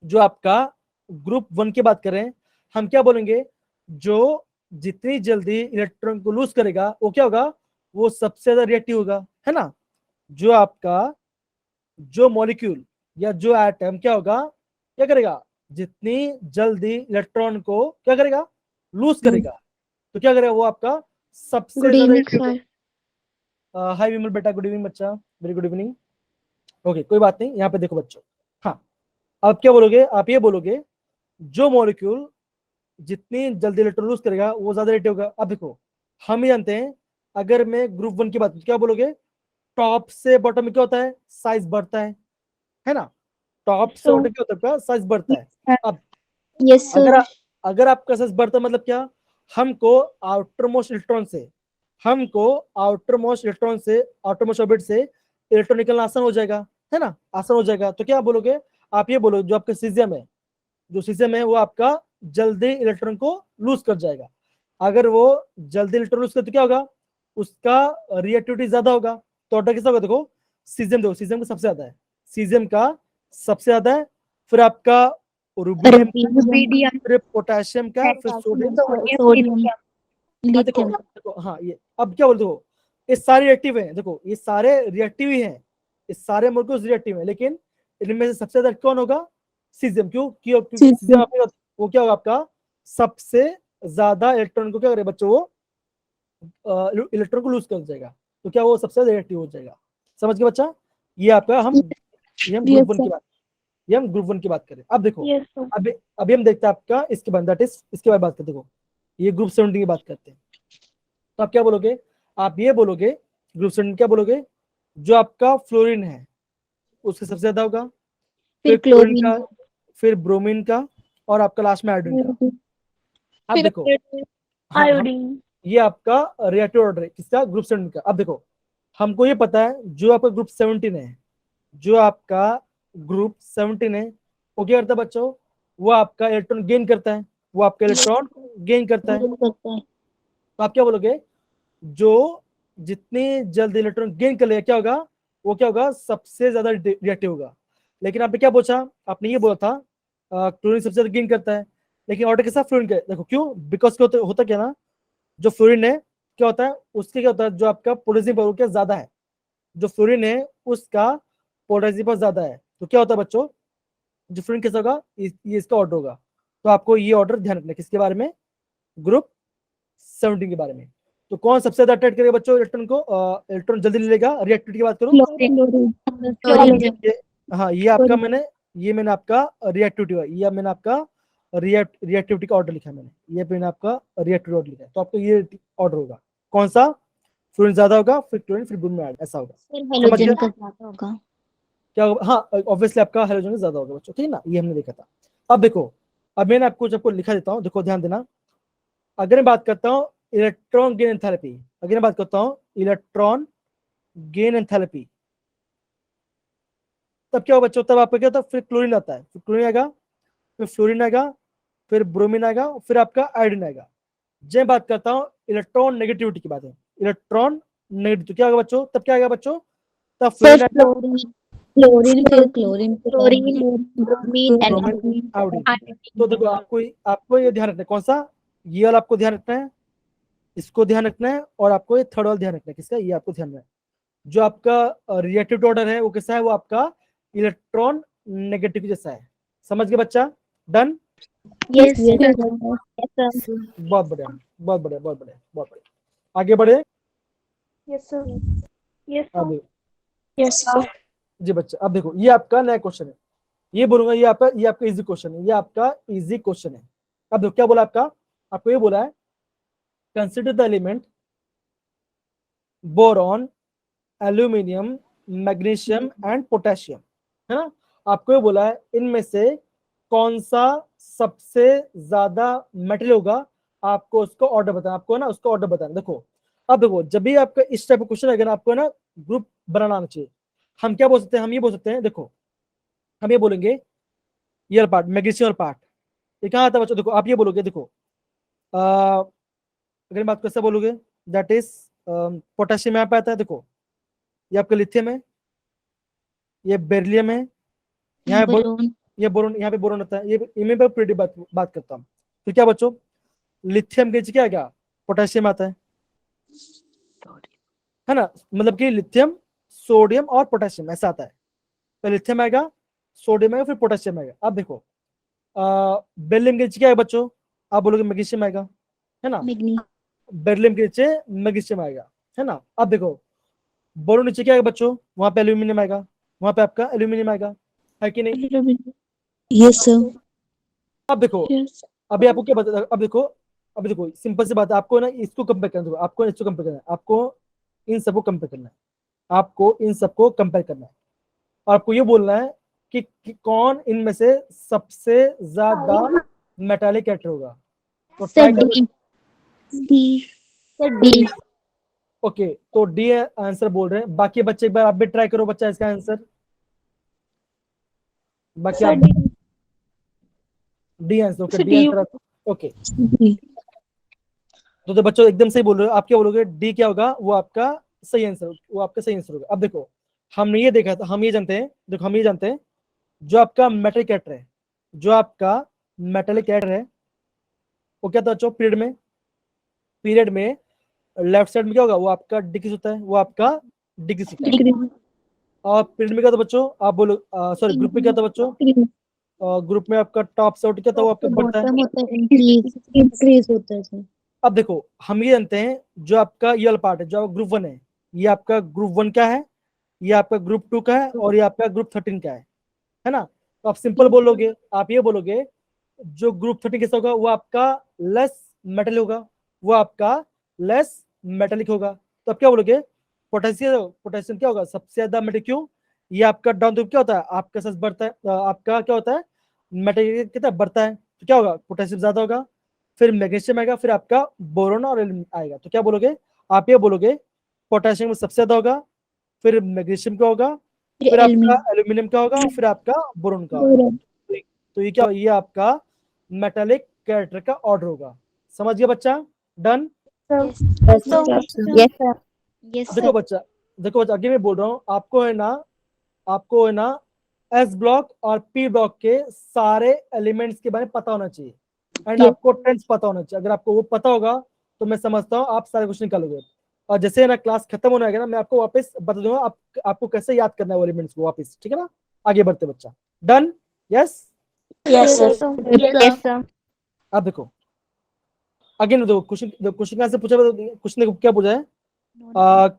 जो आपका ग्रुप 1 की बात करें, हम क्या बोलेंगे, जो जितनी जल्दी इलेक्ट्रॉन को लूज करेगा वो क्या होगा, वो सबसे ज्यादा रिएक्टिव होगा, है ना। जो आपका जो मॉलिक्यूल या जो एटम क्या होगा, क्या करेगा, जितनी जल्दी इलेक्ट्रॉन को क्या करेगा, लूज करेगा, तो क्या करेगा, वो आपका सबसे Good ज्यादा evening, reactive sir. हाय विमल बेटा, गुड इवनिंग बच्चा, वेरी गुड इवनिंग। ओके, कोई बात नहीं, यहाँ पे देखो बच्चों, हाँ अब क्या बोलोगे, आप ये बोलोगे जो मॉलिक्यूल जितनी जल्दी इलेक्ट्रॉन लूज करेगा वो ज्यादा रेट होगा। अब देखो हम ही जानते हैं, अगर मैं ग्रुप 1 की बात क्या बोलोगे, टॉप से बॉटम में क्या होता है, साइज बढ़ता है ना, टॉप से बॉटम क्या होता है, साइज बढ़ता है। अब Yes, sir. अगर आपका साइज बढ़ता है मतलब क्या, हमको आउटरमोस्ट इलेक्ट्रॉन से आउटरमोस्ट ऑर्बिट से इलेक्ट्रॉन निकलना आसान हो जाएगा, है ना, आसान हो जाएगा। तो क्या बोलोगे, आप ये बोलो जो आपका सीजियम है वो आपका जल्दी इलेक्ट्रॉन को लूज कर जाएगा। अगर वो जल्दी इलेक्ट्रॉन लूज कर तो क्या होगा, उसका रिएक्टिविटी ज्यादा होगा। तो ऑर्डर कैसा होगा, देखो सीजियम का सबसे ज्यादा है, सीजियम का सबसे ज्यादा है, फिर आपका रुबिडियम, फिर पोटेशियम का, फिर सोडियम। Sodium. हाँ देखो Lithium. देखो, हाँ ये अब क्या बोलते हो, ये सारे रिएक्टिव हैं, देखो ये सारे रिएक्टिव ही हैं, ये सारे मॉलिक्यूल्स रिएक्टिव हैं, लेकिन इनमें से सबसे ज्यादा कौन होगा, सीजियम। क्योंकि सीजियम आपका वो क्या होगा, आपका सबसे ज्यादा इलेक्ट्रॉन को क्या करे बच्चों, वो इलेक्ट्रॉन को लूज कर जाएगा, तो क्या वो सबसे ज्यादा रिएक्टिव हो जाएगा। समझ गए बच्चा, ये आपका ये हम ग्रुप 1 की बात, ये हम ग्रुप 1 की बात करें। अब देखो Yes, sir. अभी हम देखते हैं आपका इसके बाद, दैट इज इसके बाद बात करते हैं। देखो ये ग्रुप 17 की बात करते हैं, तो आप क्या बोलोगे, आप ये बोलोगे ग्रुप 17 क्या बोलोगे, जो आपका फ्लोरीन है उसके सबसे ज्यादा होगा, फिर क्लोरीन chlorine. का, फिर ब्रोमीन का, और आपका लास्ट में आयोडीन का। अब देखो हाँ, Iodine. ये आपका रिएक्टिव ऑर्डर है किसका, ग्रुप 17 का। अब देखो हमको ये पता है जो आपका ग्रुप 17 है, जो आपका ग्रुप 17 है वो क्या करता है बच्चों, वो आपका इलेक्ट्रॉन गेन करता है, वो आपका इलेक्ट्रॉन गेन करता है। Good करता है. तो आप क्या बोलोगे, जो जितनी जल्द इलेक्ट्रॉन गेन कर लेगा क्या होगा, वो क्या होगा, सबसे ज्यादा रिएक्टिव होगा। लेकिन आपने क्या पूछा, आपने ये बोला था क्लोरीन सबसे ज्यादा गेन करता है, लेकिन ऑर्डर के साथ फ्लोरीन का, देखो क्यों, बिकॉज क्या होता क्या ना, जो फ्लोरीन है क्या होता है, उसके क्या होता है, जो आपका पोटेशियम पावर क्या ज्यादा है, जो फ्लोरीन है उसका पोटेशियम पावर ज्यादा है, तो क्या होता है बच्चों, जो फ्लोरीन कैसा होगा, ये इसका ऑर्डर होगा। तो आपको ये ऑर्डर ध्यान रखना है, किसके बारे में, ग्रुप 17 के बारे में। तो कौन सबसे ज्यादा अट्रैक्ट करेगा बच्चों इलेक्ट्रॉन को, इलेक्ट्रॉन जल्दी ले लेगा, रिएक्टिविटी की बात करूं, हाँ ये आपका मैंने आपका रिएक्टिविटी, ये मैंने आपका रिएक्टिविटी का ऑर्डर लिखा है, मैंने आपका रिएक्टिविटी ऑर्डर लिखा है। तो आपको ये ऑर्डर होगा, कौन सा, फ्लोरीन ज्यादा होगा, फिर क्लोरीन, फिर ब्रोमीन ऐड, ऐसा होगा। हेलोजन का ज्यादा होगा, क्या होगा, हाँ ऑब्वियसली आपका हेलोजन ज्यादा होगा बच्चों, ठीक है ना, ये हमने देखा था। अब देखो, अब मैंने आपको लिखा देता हूँ, देखो ध्यान देना। अगर मैं बात करता हूँ इलेक्ट्रॉन गेन एंथैल्पी, अगर मैं बात करता हूँ इलेक्ट्रॉन गेन एंथैल्पी, तब क्या होगा बच्चों, तब आपका क्या होता है, फिर क्लोरीन आता है, फिर क्लोरीन आएगा, फिर फ्लोरीन आएगा, फिर ब्रोमीन आएगा, फिर आपका आयोडीन आएगा। जब बात करता हूँ इलेक्ट्रॉन नेगेटिविटी की बात है, इलेक्ट्रॉन नेगेटिव, तो क्या होगा बच्चों, तब क्या आएगा बच्चों, तब फ्लोरीन आएगा, क्लोरीन, फिर क्लोरीन, ब्रोमीन, ब्रोमीन, आयोडीन। तो देखो आपको ये ध्यान रखना है, कौन सा, ये वाला आपको ध्यान रखना है, इसको ध्यान रखना है, और आपको ये थर्ड वाला ध्यान रखना है, किसका, ये आपको ध्यान रखना है। जो आपका रिएक्टिव ऑर्डर है वो कैसा है, वो आपका इलेक्ट्रॉन नेगेटिव जैसा है। समझ गए बच्चा, डन, यस बहुत बढ़िया, बहुत बढ़िया, बहुत बढ़िया, बहुत बढ़िया। आगे बढ़े, Yes, sir. Yes, sir. आगे Yes, sir. जी बच्चा। अब देखो ये आपका नया क्वेश्चन है, ये बोलूंगा ये आपका इजी क्वेश्चन है, ये आपका इजी क्वेश्चन है। अब देखो क्या बोला आपको ये बोला है, consider the element boron, aluminium, magnesium and potassium, है ना। आपको ये बोला है इनमें से कौन सा सबसे ज्यादा मेटल होगा, आपको उसको ऑर्डर बताना, आपको ना उसको ऑर्डर बताना। देखो अब देखो, जब भी आपका इस टाइप का क्वेश्चन है, आपको ना ग्रुप बनाना आना चाहिए। हम क्या बोल सकते हैं, हम ये बोल सकते हैं, देखो हम ये बोलेंगे ये पार्ट, मैग्नीशियम पार्ट, ये कहाँ आता है बच्चों, देखो आप ये बोलोगे, देखो अगर बात कैसे बोलोगे, दैट इज पोटेशियम यहाँ पे आता है, देखो ये आपका लिथियम है, ये बेरिलियम है, यहाँ ये बोरोन, यहाँ पे बोरोन होता है, ये इनमें पे प्रीटी बात करता हूँ। तो क्या बच्चों, लिथियम के नीचे क्या आएगा, पोटेशियम आता है ना, मतलब कि लिथियम, सोडियम और पोटेशियम ऐसा आता है। तो लिथियम आएगा, सोडियम आएगा, फिर पोटेशियम आएगा। अब देखो बेरिलियम के नीचे क्या है बच्चों, आप बोलोगे मैग्नीशियम आएगा, है ना, बेरिलियम के नीचे मैग्नीशियम आएगा, है ना। अब देखो बोरोन नीचे क्या आएगा बच्चों, वहां पे एल्यूमिनियम आएगा, वहां पे आपका एल्यूमिनियम आएगा, है कि नहीं। यस सर, अब देखो अभी आपको क्या बता, अब देखो सिंपल सी बात है, आपको ना इसको कंपेयर करना है, आपको इसको कंपेयर करना है, आपको इन सबको कंपेयर करना है, आपको इन सबको कंपेयर करना है, और आपको ये बोलना है कि कौन इनमें से सबसे ज्यादा मेटालिक कैरेक्टर होगा। तो सर डी, ओके, तो डी आंसर बोल रहे हैं। बाकी बच्चे एक बार आप भी ट्राई करो बच्चा इसका आंसर, बाकी आप D answer, okay D answer, okay. तो बच्चों एकदम सही बोल रहे हो, आप क्या बोलोगे, डी क्या होगा, वो आपका सही आंसर, वो आपका सही आंसर होगा। अब देखो हमने ये देखा था, हम ये जानते हैं, देखो हम ये जानते हैं जो आपका मेटल कैरेक्टर है, जो आपका मेटेलिक कैरेक्टर है वो क्या था बच्चों, पीरियड में लेफ्ट साइड में क्या होगा, वो आपका डिक्रीज होता है, वो आपका डिक्रीज होता है। और पीरियड में क्या था बच्चों, आप बोलो सॉरी ग्रुप में क्या था बच्चों, ग्रुप में आपका टॉप से आउट क्या था, वो आपका बढ़ता है, इंक्रीज होता है। अब देखो हम ये जानते हैं जो आपका ये वाला पार्ट है, जो आपका ग्रुप 1 है, ये आपका ग्रुप 1 क्या है, ये आपका ग्रुप 2 का है, और ये आपका ग्रुप 13 का है ना। तो आप सिंपल बोलोगे, आप ये बोलोगे जो ग्रुप 13 कैसा होगा, वो आपका लेस मेटल होगा, वो आपका लेस मेटेलिक होगा। तो आप क्या बोलोगे, पोटेशियम क्या होगा, सबसे ज्यादा मेटल, क्यों, ये आपका डाउन क्या होता है, आपका सच बढ़ता है, आपका क्या होता है, मेटल कितना बढ़ता है, तो क्या होगा, पोटेशियम ज्यादा होगा, फिर मैग्नीशियम आएगा, फिर आपका बोरोन और एल्यूमिनियम आएगा। तो क्या बोलोगे, आप ये बोलोगे पोटेशियम में सबसे ज्यादा होगा, फिर मैग्नीशियम का होगा, फिर आपका एल्यूमिनियम का होगा, फिर आपका बोरोन का होगा। तो ये क्या, ये आपका मेटालिक कैरेक्टर का ऑर्डर होगा। समझ गया बच्चा, done, sir. Yes, So, yes, sir. Yes, देखो sir. बच्चा, देखो बच्चा, आगे मैं बोल रहा हूँ आपको है ना एस ब्लॉक और पी ब्लॉक के सारे एलिमेंट्स के बारे में पता होना चाहिए एंड Yes. आपको टेंस पता होना चाहिए। अगर आपको वो पता होगा तो मैं समझता हूँ आप सारे क्वेश्चन निकालोगे। और जैसे ना क्लास खत्म होने आएगा ना, मैं आपको वापस बता दूंगा आपको कैसे याद करना है वो एलिमेंट्स को वापस, ठीक है ना। आगे बढ़ते बच्चा, done, yes. Yes, sir. Yes, sir. अब देखो अगेन देखो क्वेश्चन कहाँ से पूछा, क्वेश्चन देखो क्या पूछा है,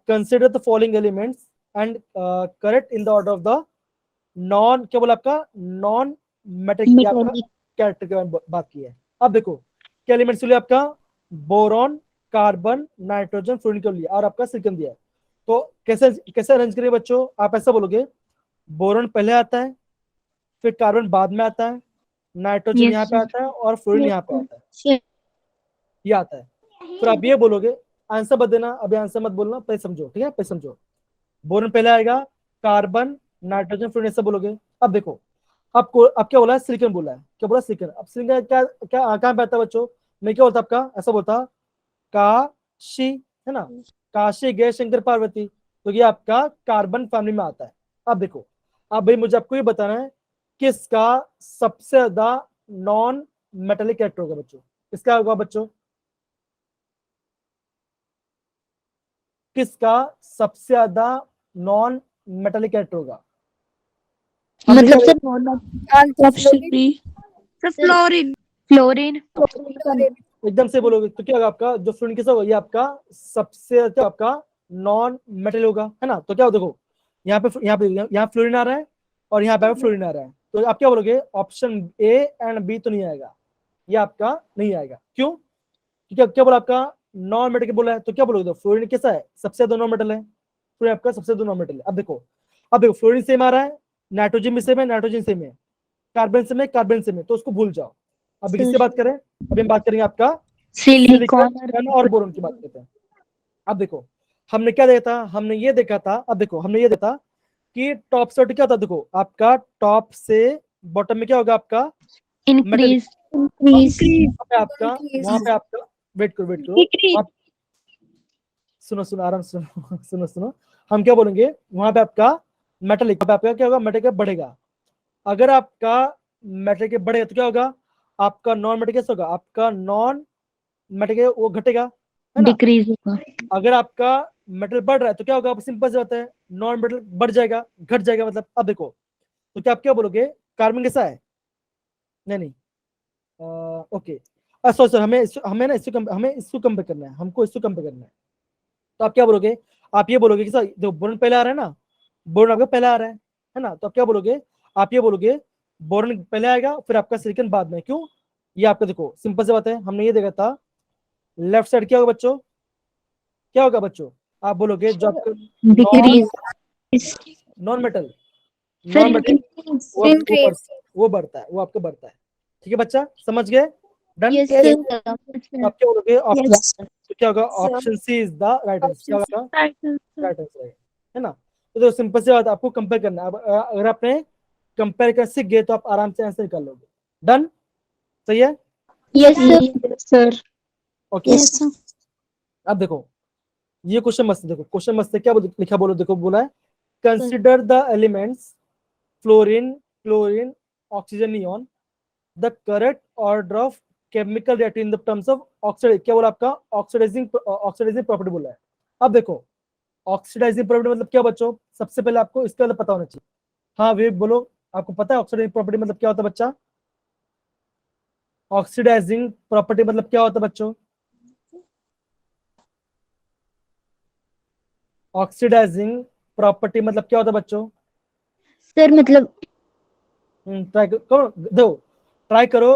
consider the following elements and correct in the order of the non, क्या बोला आपका, नॉन मेटेरिक आपका Metallic. कैरेक्टर के बारे में बात की है। अब देखो क्या एलिमेंट्स लिए आपका, बोरॉन, कार्बन, नाइट्रोजन, फ्लोरीन को लिया और आपका सिलिकॉन दिया है। तो कैसे कैसे अरेंज करेंगे बच्चों, आप ऐसा बोलोगे बोरॉन पहले आता है, फिर कार्बन बाद में आता है, नाइट्रोजन Yes, यहाँ पे sir. आता है और फ्लोरीन यहाँ पे आता है, Sure. ये आता है। फिर आप ये बोलोगे, आंसर मत देना अभी, आंसर मत बोलना, पहले समझो, ठीक है, पहले समझो। बोरॉन पहले आएगा, कार्बन, नाइट्रोजन, फ्लोरीन ऐसा बोलोगे। अब देखो आपको अब क्या बोला है, सिलिकॉन बोला है, क्या बोला, सिलिकॉन। अब सिलिकॉन क्या क्या कहाँ पे आता है बच्चों, मैं क्या बोलता आपका, ऐसा बोलता काशी, है ना, काशी गए शंकर पार्वती, तो ये आपका कार्बन फैमिली में आता है। अब देखो अब भाई मुझे आपको ये बताना है किसका सबसे ज्यादा नॉन मेटेलिक कैरेक्टर होगा बच्चों, किसका होगा बच्चों, किसका सबसे ज्यादा नॉन मेटेलिक कैरेक्टर होगा। हमने मतलब क्या sir Answer Option fluorine. B. Sir, Sir, fluorine. Fluorine. Fluorine. एकदम से बोलोगे तो क्या होगा आपका, जो फ्लोरीन कैसा होगा, ये आपका सबसे क्या आपका नॉन मेटल होगा, है ना। तो क्या हो, देखो यहाँ फ्लोरीन आ रहा है और यहाँ पे फ्लोरीन आ रहा है, तो आप क्या बोलोगे, ऑप्शन ए एंड बी तो नहीं आएगा, ये आपका नहीं आएगा। क्यों, क्योंकि क्या बोला आपका नॉन मेटल बोला है, तो क्या बोलोगे, तो फ्लोरीन कैसा है, सबसे ज्यादा नॉन मेटल है, फ्लोरीन आपका सबसे ज्यादा नॉन मेटल है। अब देखो फ्लोरीन सेम आ रहा है, नाइट्रोजन भी सेम है, नाइट्रोजन सेम है, कार्बन सेम है, कार्बन सेम है, तो उसको भूल जाओ। अभी किससे बात करें, अभी हम बात करेंगे आपका सिलिकॉन और बोरोन की बात करते हैं। अब देखो हमने क्या देखा था, हमने ये देखा था, अब देखो हमने ये देखा कि टॉप से क्या था, देखो आपका टॉप से बॉटम में क्या होगा आपका इंक्रीज आपका वहां पे आपका वेट करो आप, सुनो आराम से सुनो, हम क्या बोलेंगे, वहां पे आपका मेटलिक पे आपका क्या होगा, मेटल बढ़ेगा। अगर आपका मेटल के बढ़ेगा तो क्या होगा, आपका नॉन मेटल कैसा होगा, आपका नॉन मेटल वो घटेगा, है ना। डिक्रीज होगा। अगर आपका मेटल बढ़ रहा है तो क्या होगा, सिंपल से होता है, नॉन मेटल बढ़ जाएगा, घट जाएगा मतलब। अब देखो तो क्या आप क्या बोलोगे, कार्बन कैसा है, नहीं ओके, सॉरी हमें ना इसको कंपेयर करना है, हमको इसको कंपेयर करना है। तो आप क्या बोलोगे, आप ये बोलोगे कि सर देखो बोरन पहले आ रहा है ना, बोरन आपका पहले आ रहा है ना, तो आप क्या बोलोगे, आप ये बोलोगे बोरन पहले आएगा फिर आपका सिलिकॉन बाद में। क्यों, ये आपका देखो सिंपल से बात है, हमने ये देखा था लेफ्ट साइड क्या होगा बच्चों, क्या होगा बच्चों, आप बोलोगे जो आपका decrease non metal sir Increase. वो बढ़ता है, वो आपका बढ़ता है। ठीक है बच्चा, समझ गए, डन। Yes Yes, sir. आप क्या बोलोगे, Yes. तो क्या होगा, sir. Option C is the right answer, क्या Option होगा Right answer. राइट आंसर है ना। तो सिंपल सी बात, आपको कंपेयर करना है। अब अगर आपने कंपेयर कर सीख गए तो आप आराम से आंसर निकाल लोगे, डन, सही है, yes sir. Okay. Yes, sir. अब देखो ये क्वेश्चन मस्त, देखो क्वेश्चन मस्त है, क्या लिखा बोलो, देखो बोला है consider the elements fluorine, chlorine, oxygen, neon, the correct order of chemical reaction in the terms of oxide, क्या बोला आपका ऑक्सीडाइजिंग प्रॉपर्टी बोला है। अब देखो ऑक्सीडाइजिंग प्रॉपर्टी मतलब क्या बच्चों, सबसे पहले आपको इसका मतलब पता होना चाहिए। हाँ वे बोलो, आपको पता है ऑक्सीडाइजिंग प्रॉपर्टी मतलब क्या होता है बच्चा, ऑक्सीडाइजिंग प्रॉपर्टी मतलब क्या होता है बच्चों, ऑक्सीडाइजिंग प्रॉपर्टी मतलब क्या होता है बच्चों, सर मतलब ट्राई करो, दो ट्राई करो,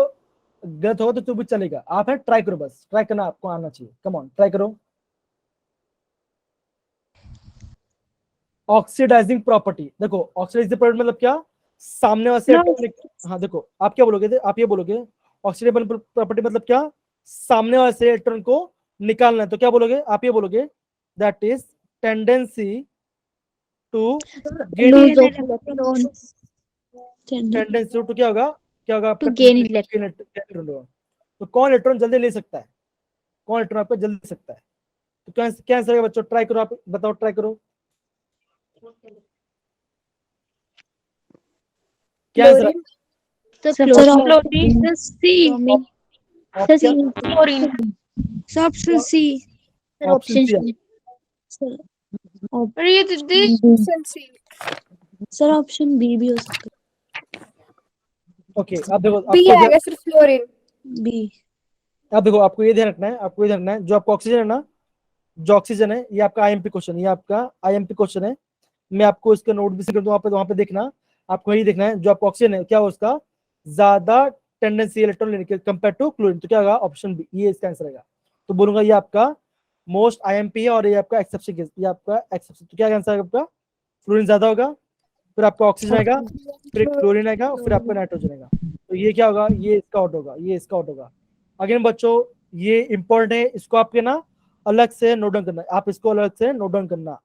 गलत होगा तो भी चलेगा, आप है ट्राई करो, बस ट्राई करना आपको आना चाहिए, कम ऑन ट्राई करो। ऑक्सीडाइजिंग प्रॉपर्टी, देखो ऑक्सीडाइजिंग प्रॉपर्टी मतलब क्या, सामने वाले इलेक्ट्रॉन, हाँ देखो आप क्या बोलोगे, आप ये बोलोगे ऑक्सीडाइजिंग प्रॉपर्टी मतलब क्या, सामने वाले से इलेक्ट्रॉन को निकालना है, तो क्या बोलोगे, आप ये बोलोगे that is tendency to lose of electrons tendency to क्या होगा, टू गेन इलेक्ट्रॉन। इलेक्ट्रॉन होगा। तो कौन इलेक्ट्रॉन जल्दी ले सकता है, कौन इलेक्ट्रॉन आपका जल्दी दे सकता है? तो क्या आंसर है बच्चों? ट्राई करो, आप बताओ, ट्राई करो क्या आंसर है? Fluorine C option Chlorine. So option C. Option C. और ये दीदी Option C. Sir option B भी हो सकता ओके, अब देखो, B आएगा सिर्फ फ्लोरीन। है बी। अब देखो, आपको ये ध्यान रखना है, आपको ये ध्यान रखना है, जो आपका ऑक्सीजन है ना, जो ऑक्सीजन है, ये आपका आईएमपी क्वेश्चन, ये आपका आईएमपी क्वेश्चन है। मैं आपको इसका नोट भी कर दूं, वहां पे देखना, आपको यही देखना है, जो आपका ऑक्सीजन है क्या हो, उसका ज्यादा टेंडेंसी इलेक्ट्रॉन लेने के कंपेयर टू क्लोरीन। तो क्या होगा? ऑप्शन बी, ये इसका आंसर रहेगा। तो बोलूंगा ये आपका मोस्ट आईएमपी है, और ये आपका एक्सेप्शन केस, ये आपका एक्सेप्शन। तो क्या आंसर है आपका? फ्लोरीन ज्यादा होगा, फिर आपका ऑक्सीजन आएगा, फिर क्लोरीन आएगा, फिर आपका नाइट्रोजन आएगा। तो ये क्या होगा? ये इसका आउट होगा, ये इसका आउट होगा। अगेन बच्चों, ये इंपॉर्टेंट है, इसको आपके ना अलग से नोट डाउन करना है, आप इसको अलग से नोट डाउन करना।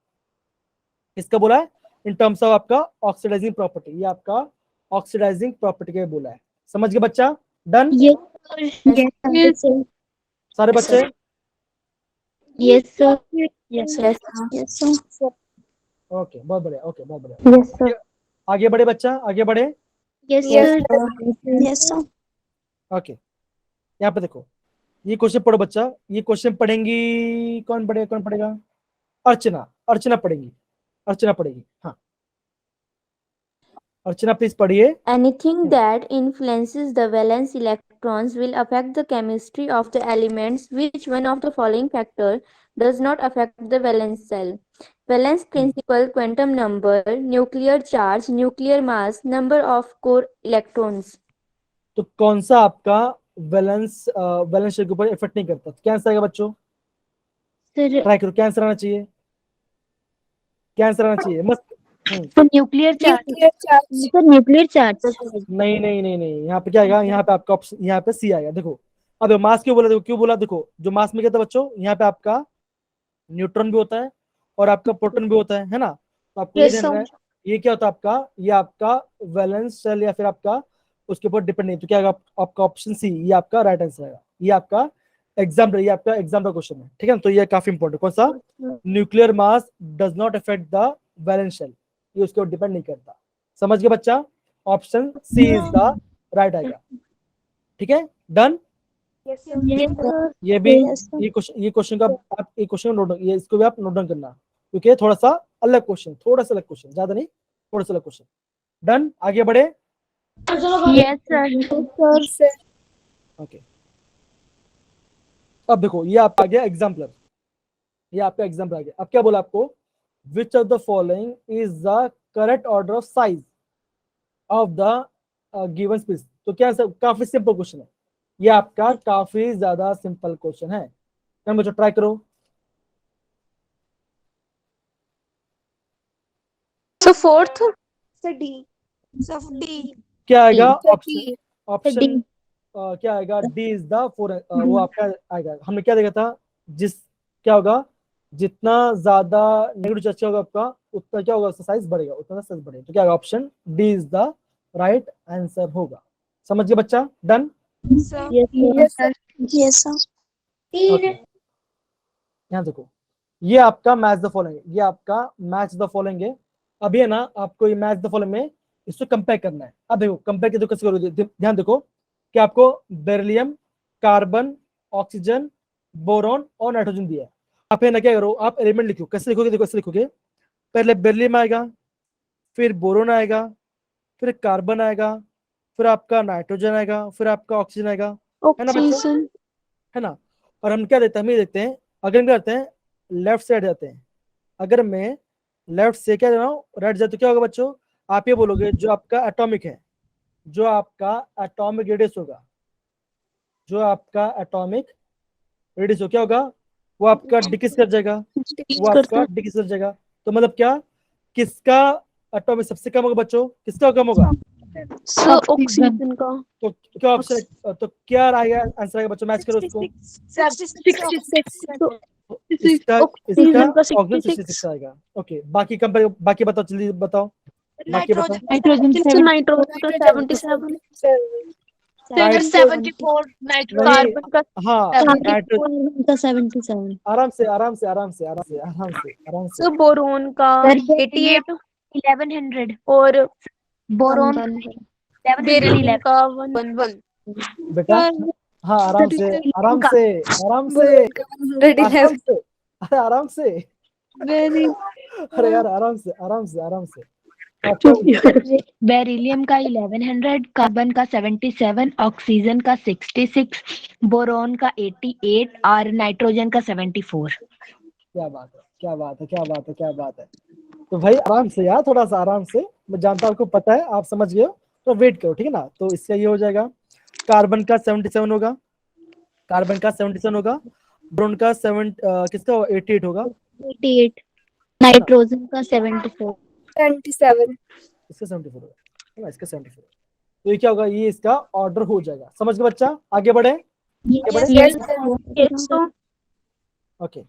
इसका बोला है इन टर्म्स ऑफ आपका ऑक्सीडाइजिंग प्रॉपर्टी, ये आपका ऑक्सीडाइजिंग प्रॉपर्टी का बोला है। समझ गए बच्चा? डन यस सारे बच्चे? Yes sir yes sir. Okay, बहुत बढ़िया, ओके, बहुत बढ़िया। आगे बढ़े बच्चा, आगे बढ़े। Yes Yes, sir Yes sir. Okay, यहाँ पे देखो, ये क्वेश्चन पढ़ो बच्चा, ये क्वेश्चन पढ़ेंगी, कौन पढ़ेगा? अर्चना पढ़ेगी, अर्चना पढ़ेगी। हाँ, अर्चना प्लीज पढ़िए। Anything that influences the valence electrons will affect the chemistry of the elements. Which one of the following factor does not affect the valence shell? Valence principle, quantum number, nuclear charge, nuclear mass, number of core electrons. तो कौन सा आपका valence shell के ऊपर effect नहीं करता? तो क्या आंसर आएगा बच्चों? सर ट्राई करो, क्या आंसर आना चाहिए? क्या आंसर आना चाहिए? मस्त। Nuclear charge. nuclear charge. Sir nuclear charge. नहीं नहीं नहीं नहीं, यहाँ पे क्या आएगा? यहाँ पे आपका ऑप्शन, यहाँ पे सी आएगा। देखो, अब मास क्यों बोला? देखो क्यों बोला, देखो जो मास में क्या था बच्चों, यहाँ पे आपका न्यूट्रॉन भी होता है और आपका प्रोटॉन भी होता है ना? तो आपको ये Yes, ध्यान रखना है, ये क्या होता है आपका? ये आपका वैलेंस शेल या फिर आपका उसके ऊपर डिपेंड नहीं। तो क्या आएगा आपका? ऑप्शन सी, ये आपका राइट आंसर आएगा। ये आपका एग्जाम का क्वेश्चन है, ठीक है? तो ये काफी इंपॉर्टेंट, कौन सा? Nuclear mass does not affect the valence shell, ये उसके ऊपर डिपेंड नहीं करता। समझ गए बच्चा? Option C is the right आएगा, ठीक है? डन। Yes, sir. ये भी Yes, sir. ये क्वेश्चन का आप एक क्वेश्चन नोट, ये इसको भी आप नोट डाउन करना, क्योंकि ये थोड़ा सा अलग क्वेश्चन, ज्यादा नहीं, थोड़ा सा अलग क्वेश्चन। डन, आगे बढ़े। Yes sir Sir. ओके, अब देखो, ये आपका आ गया एग्जाम्पलर, ये आपका एग्जाम्पल आ गया। अब क्या बोला आपको? विच of the following is the correct order of size of the given space? तो क्या काफी सिंपल क्वेश्चन है, ये आपका काफी ज्यादा सिंपल क्वेश्चन है। क्या बच्चों ट्राई करो। So fourth. Sir, D. So D. क्या आएगा? Sir, option D. ऑप्शन क्या आएगा? डी इज द फोर, वो आपका आएगा। हमने क्या देखा था? क्या होगा? जितना ज्यादा नेगेटिव चार्ज होगा आपका, उतना क्या होगा? साइज बढ़ेगा, उतना साइज बढ़ेगा। तो क्या होगा? Option D is the right answer होगा। समझ गए बच्चा? Done. So Yes, sir. yes sir. Okay, यहाँ देखो, ये आपका मैच द फॉलोइंग, ये आपका मैच द फॉलोइंग है। अब ये ना आपको ये मैच द फॉलोइंग में इसको कंपेयर करना है। अब देखो कंपेयर के तो कैसे करोगे? ध्यान देखो कि आपको बेरिलियम, कार्बन, ऑक्सीजन, बोरॉन और नाइट्रोजन दिया है। आप है ना क्या करो? आप एलिमेंट लिखो। कैसे लिखोगे? देखो ऐसे लिखोगे, पहले बेरिलियम आएगा, फिर बोरोन आएगा, फिर कार्बन आएगा, फिर आपका नाइट्रोजन आएगा, फिर आपका ऑक्सीजन आएगा, है ना बच्चों? Oxygen. है ना? और हम क्या देते हैं? हम ये देखते हैं, अगर हम क्या करते हैं, लेफ्ट साइड जाते हैं। अगर मैं लेफ्ट से क्या दे रहा हूँ, राइट जाए, तो क्या होगा बच्चों? आप ये बोलोगे जो आपका एटॉमिक है, जो आपका एटॉमिक रेडियस होगा, जो आपका एटॉमिक रेडियस हो, क्या होगा? वो आपका डिक्रीज कर जाएगा, वो आपका डिक्रीज कर जाएगा। तो मतलब क्या, किसका एटॉमिक सबसे कम होगा बच्चों? किसका कम होगा? So oxygen का. तो क्या ऑप्शन, तो क्या आएगा आंसर आएगा बच्चों? मैच करो उसको। 66. इसका Oxygen का ऑक्सीजन 66. 66 आएगा। ओके, बाकी कंपेयर, बाकी बताओ, जल्दी बताओ, बाकी बताओ। Nitrogen Nitro 77. 74 नाइट्रोजन नहीं, कार्बन का हाँ नाइट्रोजन, का 77, आराम से आराम से आराम से आराम से आराम से आराम से। सर बोरोन का सर 88 1100 और बोरोन बेरिलियम का 11 बेटा हाँ आराम से आराम से आराम से बोरोन का 111 आराम से, अरे आराम से, वेरी अरे यार आराम से आराम से आराम से। आपको बेरिलियम का 1100, कार्बन का 77, ऑक्सीजन का 66, बोरोन का 88 और नाइट्रोजन का 74। क्या बात है, क्या बात है, क्या बात है, क्या बात है। तो भाई आराम से यार, थोड़ा सा आराम से, मैं जानता हूँ आपको पता है, आप समझ गए हो, तो वेट करो, ठीक है ना। तो इसका ये हो जाएगा, कार्बन का 77 होगा, कार्बन का 77 होगा, बोरोन का किसका 88 होगा, 88, नाइट्रोजन का 74, 77 इसका 74 होगा, है ना, इसका 74। तो ये क्या होगा, ये इसका ऑर्डर हो जाएगा। समझ गए बच्चा, आगे बढ़े, आगे बढ़े। yes sir ओके,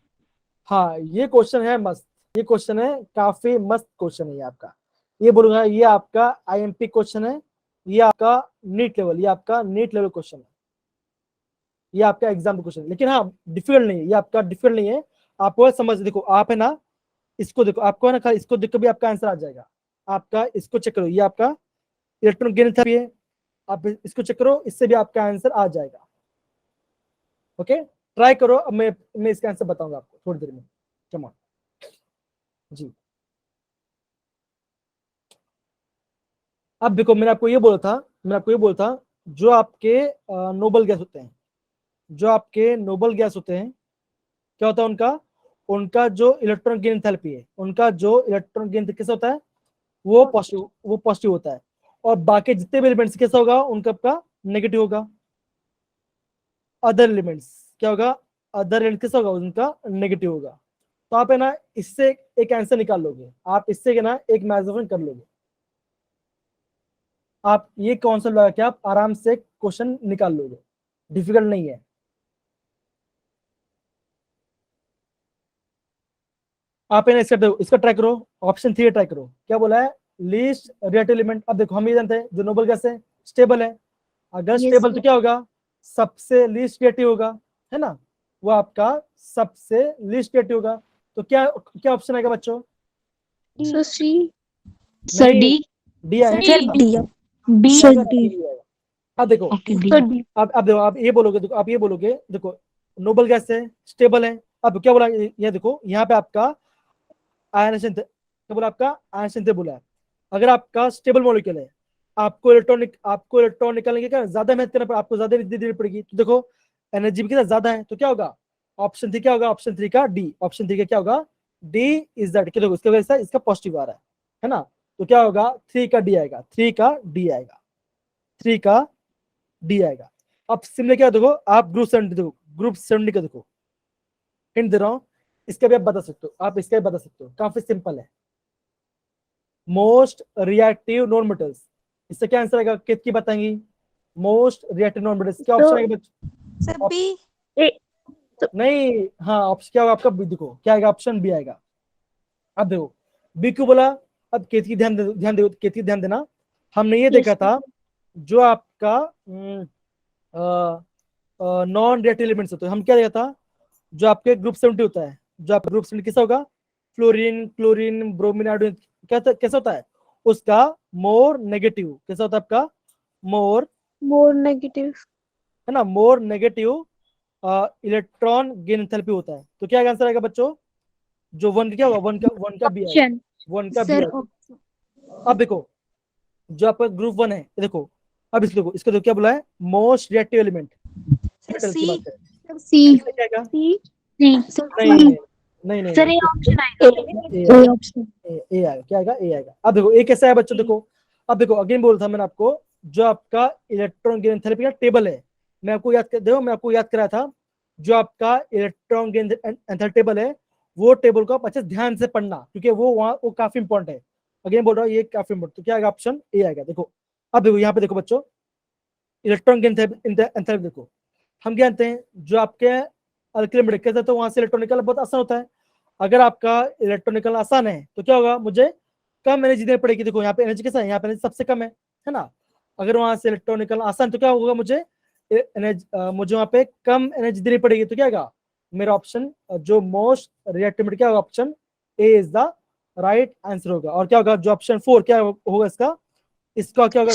हाँ ये क्वेश्चन है मस्त, ये क्वेश्चन है काफी मस्त क्वेश्चन है ये आपका, ये बोलूंगा ये आपका आईएमपी क्वेश्चन है, ये आपका नीट लेवल, ये आपका नीट लेवल क्वेश्चन है, ये आपका एग्जाम क्वेश्चन है। लेकिन हाँ डिफिकल्ट नहीं है, ये आपका डिफिकल्ट नहीं है, आपको समझ, देखो आप है ना, इसको देखो, आपको है ना, इसको देख के भी आपका आंसर आ जाएगा। आपका इसको चेक करो, ये आपका इलेक्ट्रॉन गेन थेरेपी है, आप इसको चेक करो, इससे भी आपका आंसर आ जाएगा। ओके ट्राई करो, अब मैं इसका आंसर बताऊंगा आपको थोड़ी देर में। कम ऑन जी। अब देखो मैंने आपको ये बोला था, जो आपके नोबल गैस होते हैं, जो आपके नोबल गैस होते हैं, क्या होता है उनका, उनका जो इलेक्ट्रॉन गेन एंथैल्पी है, उनका जो इलेक्ट्रॉन गेन कैसा होता है, वो पॉजिटिव होता है, और बाकी जितने भी एलिमेंट्स कैसा होगा, उनका आपका नेगेटिव होगा। अदर एलिमेंट्स क्या होगा, अदर एलिमेंट कैसा होगा, उनका नेगेटिव होगा। तो आप है ना इससे एक आंसर निकाल लोगे, आप इससे ना एक मेजरमेंट कर लोगे, आप ये कॉन्सेप्ट लगा के आप आराम से क्वेश्चन निकाल लोगे, डिफिकल्ट नहीं है। आप है ना इसका ट्राई करो, ऑप्शन 3 ट्राई करो, क्या बोला है, लीस्ट रिएक्टिव एलिमेंट। अब देखो हम ये जानते हैं जो नोबल गैस है स्टेबल है, अगर स्टेबल तो क्या होगा, सबसे लीस्ट रिएक्टिव होगा, है ना, वो आपका सबसे लीस्ट रिएक्टिव होगा। तो क्या क्या ऑप्शन आएगा बच्चों, सर सी सर डी, डी आएगा, बी, अब देखो ओके डी, अब देखो आप ये बोलोगे, देखो आप ये बोलोगे, देखो नोबल गैस है स्टेबल है, अब क्या बोला, ये देखो यहाँ पे आपका आयनाइजेशन क्या बोला, आपका आयनाइजेशन बोला है। अगर आपका स्टेबल मॉलिक्यूल है, आपको इलेक्ट्रॉन निकालने के क्या ज्यादा मेहनत करना पड़ेगा, आपको ज्यादा एनर्जी देनी पड़ेगी। तो देखो एनर्जी भी कितना ज्यादा है, तो क्या होगा, ऑप्शन 3 क्या होगा, ऑप्शन 3 का डी, ऑप्शन 3 का क्या होगा, डी इज दैट। देखो इसका वजह से इसका पॉजिटिव आ रहा है ना, तो क्या होगा, 3 का डी आएगा, 3 का डी आएगा, 3 का डी आएगा। अब सिमिलर क्या देखो, आप ग्रुप 70 देखो, ग्रुप 70 का देखो, हिंट दे रहा हूं, इसका भी आप बता सकते हो, आप इसका भी बता सकते हो, काफी सिंपल है, मोस्ट रिएक्टिव नॉन मेटल्स। इससे क्या आंसर आएगा, कितकी बताएंगी, मोस्ट रिएक्टिव नॉन मेटल्स, क्या ऑप्शन आएगा सर बी नहीं, हाँ ऑप्शन क्या होगा आपका, बी देखो क्या आएगा, ऑप्शन बी आएगा। अब देखो बी क्यों बोला, अब केतकी केतकी ध्यान देना, हमने ये देखा था जो आपका नॉन रिएक्टिव एलिमेंट्स होते हैं, हम क्या देखा था, जो आपके ग्रुप 70 होता है, जो आपका ग्रुप 70 कैसा होगा, फ्लोरीन क्लोरीन ब्रोमीन आयोडीन, कैसा होता है, उसका मोर नेगेटिव कैसा होता है, आपका मोर नेगेटिव, है ना, more negative electron gain enthalpy होता है। तो क्या आंसर आएगा बच्चों, जो 1 क्या होगा, 1 का बी आएगा, 1 का बी आएगा। अब देखो जो आपका ग्रुप 1 है, देखो अब इसको देखो क्या बोला है, मोस्ट रिएक्टिव एलिमेंट, सी सी, क्या आएगा, सी, नहीं सर ये ऑप्शन आएगा, ए आएगा, क्या आएगा, ए आएगा। अब देखो ए कैसा है बच्चों, देखो अब देखो अगेन बोल था मैंने आपको, जो आपका इलेक्ट्रॉन गेन थेरेपी का टेबल है, मैं आपको याद कराया था, जो आपका इलेक्ट्रॉन गेन एंथैल्पी टेबल है, वो टेबल को आप अच्छे ध्यान से पढ़ना, क्योंकि वो काफी इंपॉर्टेंट है। अगेन बोल रहा हूँ ये काफी इंपॉर्टेंट, तो क्या आएगा, ऑप्शन ए आएगा। देखो अब देखो यहाँ पे देखो बच्चों, इलेक्ट्रॉन गेन एंथैल्पी देखो, हम क्या जानते हैं, जो आपके अल्किल मेटल कहते हैं, तो वहां से इलेक्ट्रॉन निकालना बहुत आसान होता है। अगर आपका इलेक्ट्रॉन निकालना आसान है, तो क्या होगा, मुझे कम एनर्जी देनी पड़ेगी। देखो यहाँ पे एनर्जी कैसा है, यहाँ पे एनर्जी सबसे कम है ना, अगर वहां से इलेक्ट्रॉन निकलना आसान तो क्या होगा, मुझे मुझे वहां पे कम एनर्जी देनी पड़ेगी। तो क्या होगा मेरा ऑप्शन जो मोस्ट रिएक्टिव क्या होगा, option A is the right answer होगा। और क्या होगा जो ऑप्शन 4 क्या होगा इसका, इसका क्या होगा,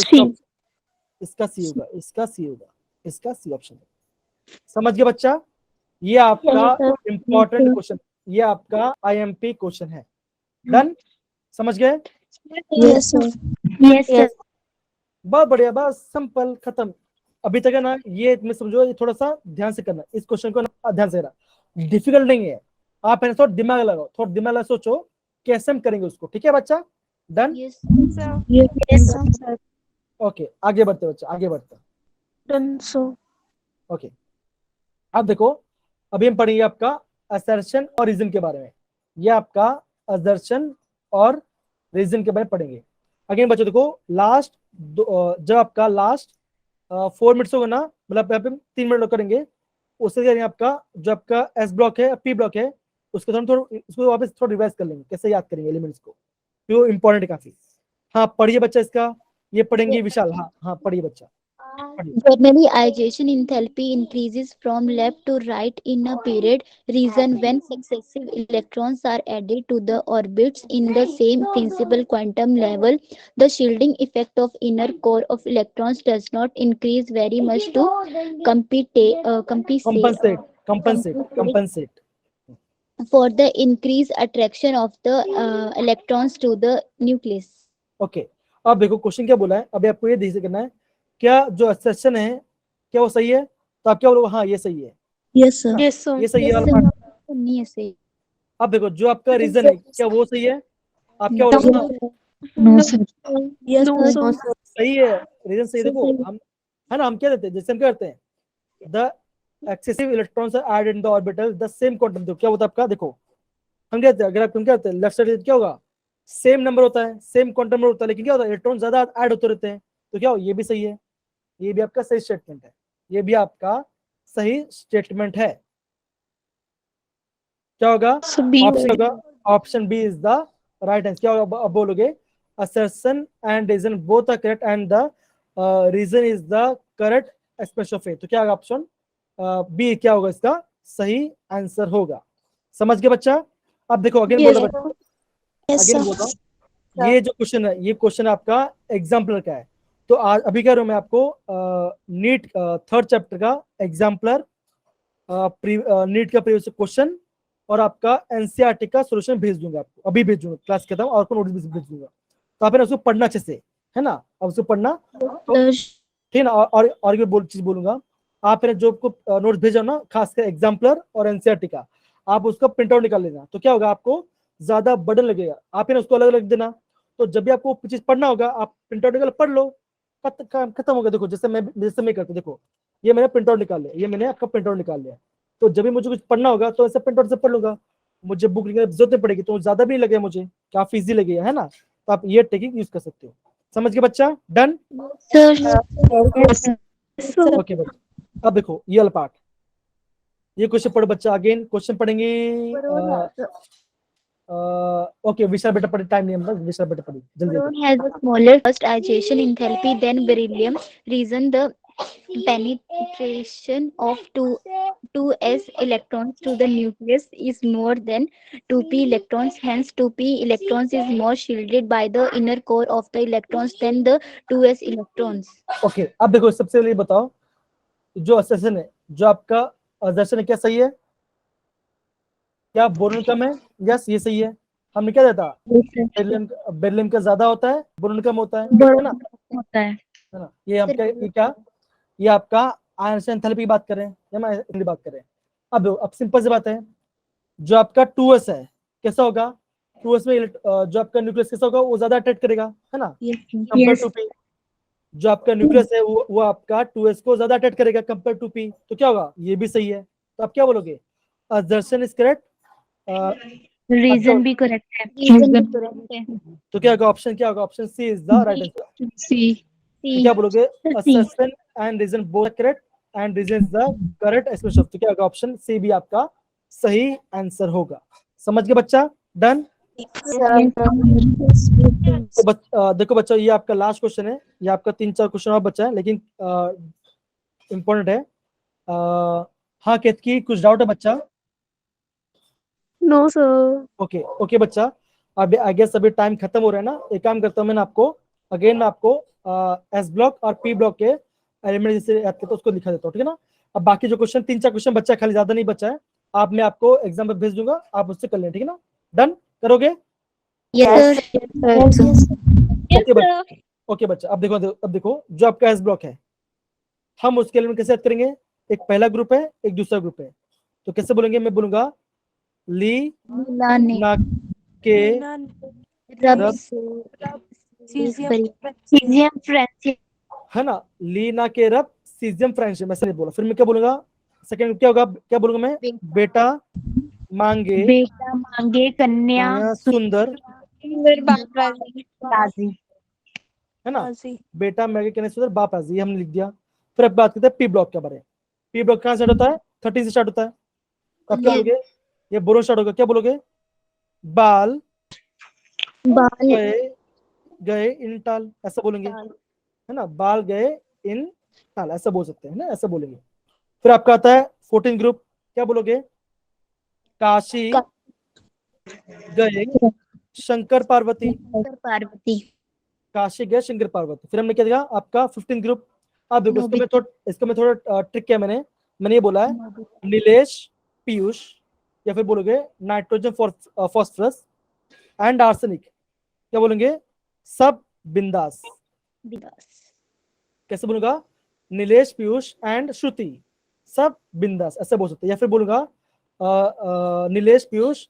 इसका सी होगा, इसका सी होगा, इसका सी ऑप्शन। समझ गए बच्चा, ये आपका इंपॉर्टेंट क्वेश्चन, ये आपका IMP क्वेश्चन है। डन, समझ गए? Yes, sir. Yes, sir. बहुत बढ़िया, बस सिंपल, खत्म। अभी तक है ना, ये मैं समझो, ये थोड़ा सा ध्यान से करना इस क्वेश्चन को ना, ध्यान से करना, डिफिकल्ट नहीं है। आप है ना थोड़ा दिमाग लगाओ, थोड़ा दिमाग लगा सोचो कैसे हम करेंगे उसको। ठीक है बच्चा, done? Yes, Yes, sir. Okay, आगे बढ़ते बच्चा, आगे बढ़ते। Done, so. ओके, अब देखो, अभी हम पढ़ेंगे आपका असर्शन और रीजन के बारे में। ये आपका असर्शन और रीजन के बारे में पढ़ेंगे। अगेन बच्चों देखो, लास्ट जब आपका लास्ट 4 मिनट्स होगा ना, मतलब यहाँ पे 3 मिनट करेंगे, उससे करेंगे आपका जो आपका S ब्लॉक है, P ब्लॉक है, उसको हम थोड़ा उसको वापस थोड़ा रिवाइज कर लेंगे, कैसे याद करेंगे एलिमेंट्स को, तो इंपॉर्टेंट है काफी। हाँ पढ़िए बच्चा इसका, ये पढ़ेंगे विशाल। हाँ हाँ पढ़िए बच्चा, पढ़िए। Generally, ionization enthalpy increases from left to right in a period region when successive electrons are added to the orbits in the same principal quantum level. The shielding effect of inner core of electrons does not increase very much to compensate for the increased attraction of the electrons to the nucleus. Okay, अब देखो question क्या बोला है, अभी आपको ये ध्यान से करना है, क्या जो असर्शन है क्या वो सही है, तो आप क्या बोलोगे, हाँ ये सही है, Yes, sir. Yes, sir. ये सही है वाला पार्ट। नहीं ऐसे। अब देखो जो आपका रीजन है क्या वो सही है, आप क्या बोलोगे, हाँ No, sir. Yes, No, sir. सही है, रीजन सही। देखो हम है ना, हम क्या देते हैं, जैसे हम क्या करते हैं, the excessive electrons are added in the orbital the same quantum. तो क्या होता है आपका, देखो हम क्या करते हैं, अगर आप क्या करते हैं लेफ्ट साइड क्या होगा, सेम नंबर होता है, सेम क्वांटम नंबर होता है, लेकिन क्या होता है इलेक्ट्रॉन ज्यादा ऐड होते रहते हैं। तो क्या हो, ये भी सही है, ये भी आपका सही स्टेटमेंट है, ये भी आपका सही स्टेटमेंट है। क्या होगा, ऑप्शन होगा, option B is the right answer. क्या होगा, अब बोलोगे assertion and reason both are correct and the reason is the correct expression of faith। तो क्या होगा ऑप्शन बी, क्या होगा इसका सही आंसर होगा। समझ गए बच्चा? अब देखो अगेन बोलो बच्चा, अगेन बोल रहा हूं, ये जो क्वेश्चन है, ये क्वेश्चन आपका एग्जाम्पलर का है। तो आज अभी कह रहा हूं मैं आपको नीट 3rd चैप्टर का एग्जाम्पलर, नीट का प्रीवियस क्वेश्चन और आपका NCERT का सॉल्यूशन भेज दूंगा आपको, अभी भेज दूंगा, क्लास खत्म और आपको नोट्स भेज दूंगा। तो आप उसको पढ़ना अच्छे से, है ना, अब उसको पढ़ना, तो ठीक है ना। और भी चीज बोलूंगा, आप जो आपको नोट्स भेजा ना, खासकर एग्जाम्पलर और NCERT का, आप उसका प्रिंट आउट निकाल लेना। तो क्या होगा, आपको ज्यादा बर्डन लगेगा, आप उसको अलग अलग देना। तो जब भी आपको चीज पढ़ना होगा, आप प्रिंट आउट निकाल पढ़ लो, खत्म होगा। देखो जैसे मैं करता, देखो ये मैंने प्रिंट आउट निकाल लिया, ये मैंने आपका प्रिंट आउट निकाल लिया। तो जब भी मुझे कुछ पढ़ना होगा तो ऐसे प्रिंट आउट से पढ़ लूंगा, मुझे बुक लिखने की जरूरत नहीं पड़ेगी, तो ज्यादा भी लगे मुझे, काफी इजी लगेगा, है ना। तो आप ये टेक्निक यूज कर सकते हो। समझ गए बच्चा? डन? ओके बच्चा, अब देखो ये वाला पार्ट, ये क्वेश्चन पढ़ो बच्चा। अगेन क्वेश्चन पढ़ेंगे। ओके विशाल बेटा पढ़े, टाइम नहीं है, विशाल बेटा पढ़े जल्दी। Boron has a smaller first ionization enthalpy than beryllium. Reason the penetration of 2s electrons to the nucleus is more than 2p electrons. Hence, 2p electrons is more shielded by the inner core of the electrons than the 2s electrons. Okay अब देखो सबसे पहले बताओ, जो assertion है, जो आपका assertion है, क्या सही है, क्या बोरोन कम है? यस ये सही है। हमने क्या देता, बेरिलियम का ज्यादा होता है, बोरोन कम होता है ना, होता है। है ना। ये हम क्या ये आपका आयन एंथैल्पी की बात कर रहे हैं, या बात कर रहे हैं। अब सिंपल सी बात है, जो आपका 2s है कैसा होगा, 2s में जो आपका न्यूक्लियस कैसा होगा, वो ज्यादा अट्रैक्ट करेगा, है ना, कंपेयर टू p। जो आपका न्यूक्लियस है वो आपका 2s को ज्यादा अट्रैक्ट करेगा कंपेयर टू p। तो क्या होगा, ये भी सही है। तो आप क्या बोलोगे, असर्शन इज करेक्ट, रीजन भी करेक्ट है। तो क्या होगा ऑप्शन, क्या होगा option C is the right answer. C. तो क्या बोलोगे, assertion and reason both correct and reason is the correct expression. तो क्या होगा ऑप्शन सी भी आपका सही आंसर होगा। समझ गए बच्चा? डन? तो देखो बच्चों, ये आपका लास्ट क्वेश्चन है, ये आपका 3-4 क्वेश्चन और बचा है, लेकिन इम्पोर्टेंट है। हाँ केतकी, कुछ डाउट है बच्चा? No sir. ओके ओके बच्चा, अब आई गेस अभी टाइम खत्म हो रहा है ना, एक काम करता हूँ, मैं आपको एस ब्लॉक और पी ब्लॉक के एलिमेंट जैसे याद करता हूँ उसको लिखा देता हूँ, ठीक है ना। अब बाकी जो क्वेश्चन 3-4 क्वेश्चन बच्चा, खाली ज्यादा नहीं बचा है, मैं आपको एग्जाम पे भेज दूंगा, आप उससे कर लें, ठीक है ना। डन करोगे? Yes, sir. ओके बच्चा, अब देखो जो आपका एस ब्लॉक है, हम उसके एलिमेंट कैसे याद करेंगे? एक पहला ग्रुप है, एक दूसरा ग्रुप है, तो कैसे बोलेंगे? मैं बोलूंगा ली Milane. ना के Rub. रब, Cesium friendship. है ना, ली ना के रब सीजियम फ्रेंच, मैं नहीं बोला, फिर मैं क्या बोलूंगा? सेकंड क्या होगा, क्या बोलूंगा मैं? बेटा मांगे बेटा मांगे कन्या कन्या सुंदर, राजी। है ना, बेटा मांगे कन्या सुंदर बाप राजी, ये हमने लिख दिया। फिर अब बात करते हैं पी ब्लॉक के बारे में। पी ब्लॉक कहाँ स्टार्ट होता है? 13 से स्टार्ट होता है। अब क्या बोलोगे? ये बोरो स्टार्ट होगा, क्या बोलोगे? बाल गए गए इन टाल, ऐसा बोलेंगे, है ना, बाल गए इन टाल, ऐसा बोल सकते हैं ना, ऐसा बोलेंगे। फिर आपका आता है 14 ग्रुप, क्या बोलोगे? काशी गए शंकर पार्वती, पार्वती। काशी गए शंकर पार्वती। फिर हमने क्या देखा? आपका 15 ग्रुप। आप देखो, इसको मैं थोड़ा ट्रिक किया, मैंने ये बोला है नीलेश पीयूष, या फिर बोलोगे नाइट्रोजन फॉस्फोरस एंड आर्सेनिक, क्या बोलेंगे? सब बिंदास। कैसे बोलूंगा? नीलेश पीयूष एंड श्रुति सब बिंदास, ऐसे बोल सकते हैं। या फिर बोलूंगा नीलेश पीयूष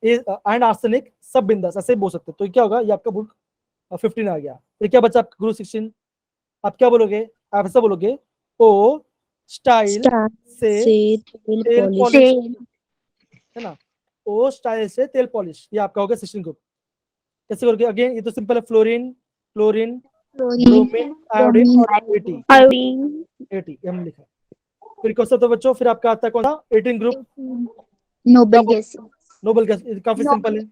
एंड आर्सेनिक सब बिंदास, ऐसे बोल सकते हैं। तो क्या होगा? ये आपका बुक 15 आ गया। फिर क्या बचा आपका ग्रुप 16? आप क्या बोलोगे? आप ऐसा बोलोगे ओ स्टाइल से तेल पॉलिश, है ना, ओ स्टाइल से तेल पॉलिश, ये आपका होगा 16 ग्रुप। कैसे करोगे? अगेन ये तो सिंपल है, फ्लोरीन ब्रोमीन आयोडीन और एटी हमने लिखा। फिर कौन सा तो बच्चों, फिर आपका आता है कौन सा? 18 group, noble gas. Noble gas, काफी सिंपल है।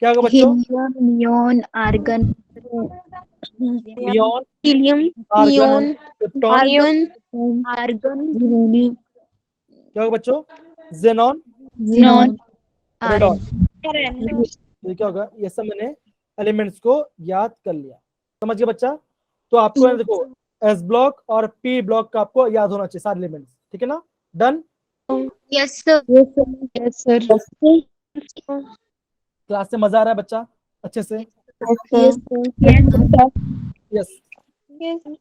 क्या होगा बच्चों? Helium, neon, argon, neon, helium, argon, krypton, argon, क्या होगा बच्चों? Xenon, xenon, radon. ये क्या होगा? ये सब मैंने एलिमेंट्स को याद कर लिया, समझ गए बच्चा? तो आपको है देखो, एस ब्लॉक और पी ब्लॉक का आपको याद होना चाहिए सारे एलिमेंट्स, ठीक है ना। Done? Yes sir. Yes sir. Class से मजा आ रहा है बच्चा अच्छे से? Yes yes.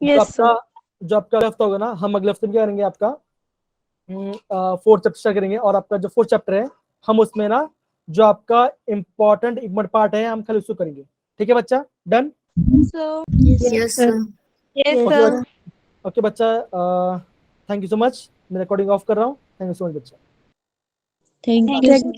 Yes sir. जो आपका अगला हफ्ता होगा ना, हम अगले हफ्ते में क्या करेंगे? आपका 4th चैप्टर करेंगे, और आपका जो 4th चैप्टर है, हम उसमें ना जो आपका इम्पोर्टेंट पार्ट है, हम खाली उसको करेंगे, ठीक है बच्चा? डन? Yes sir. ओके बच्चा, थैंक यू सो मच। मैं रिकॉर्डिंग ऑफ कर रहा हूँ। थैंक यू सो मच बच्चा। Thank you.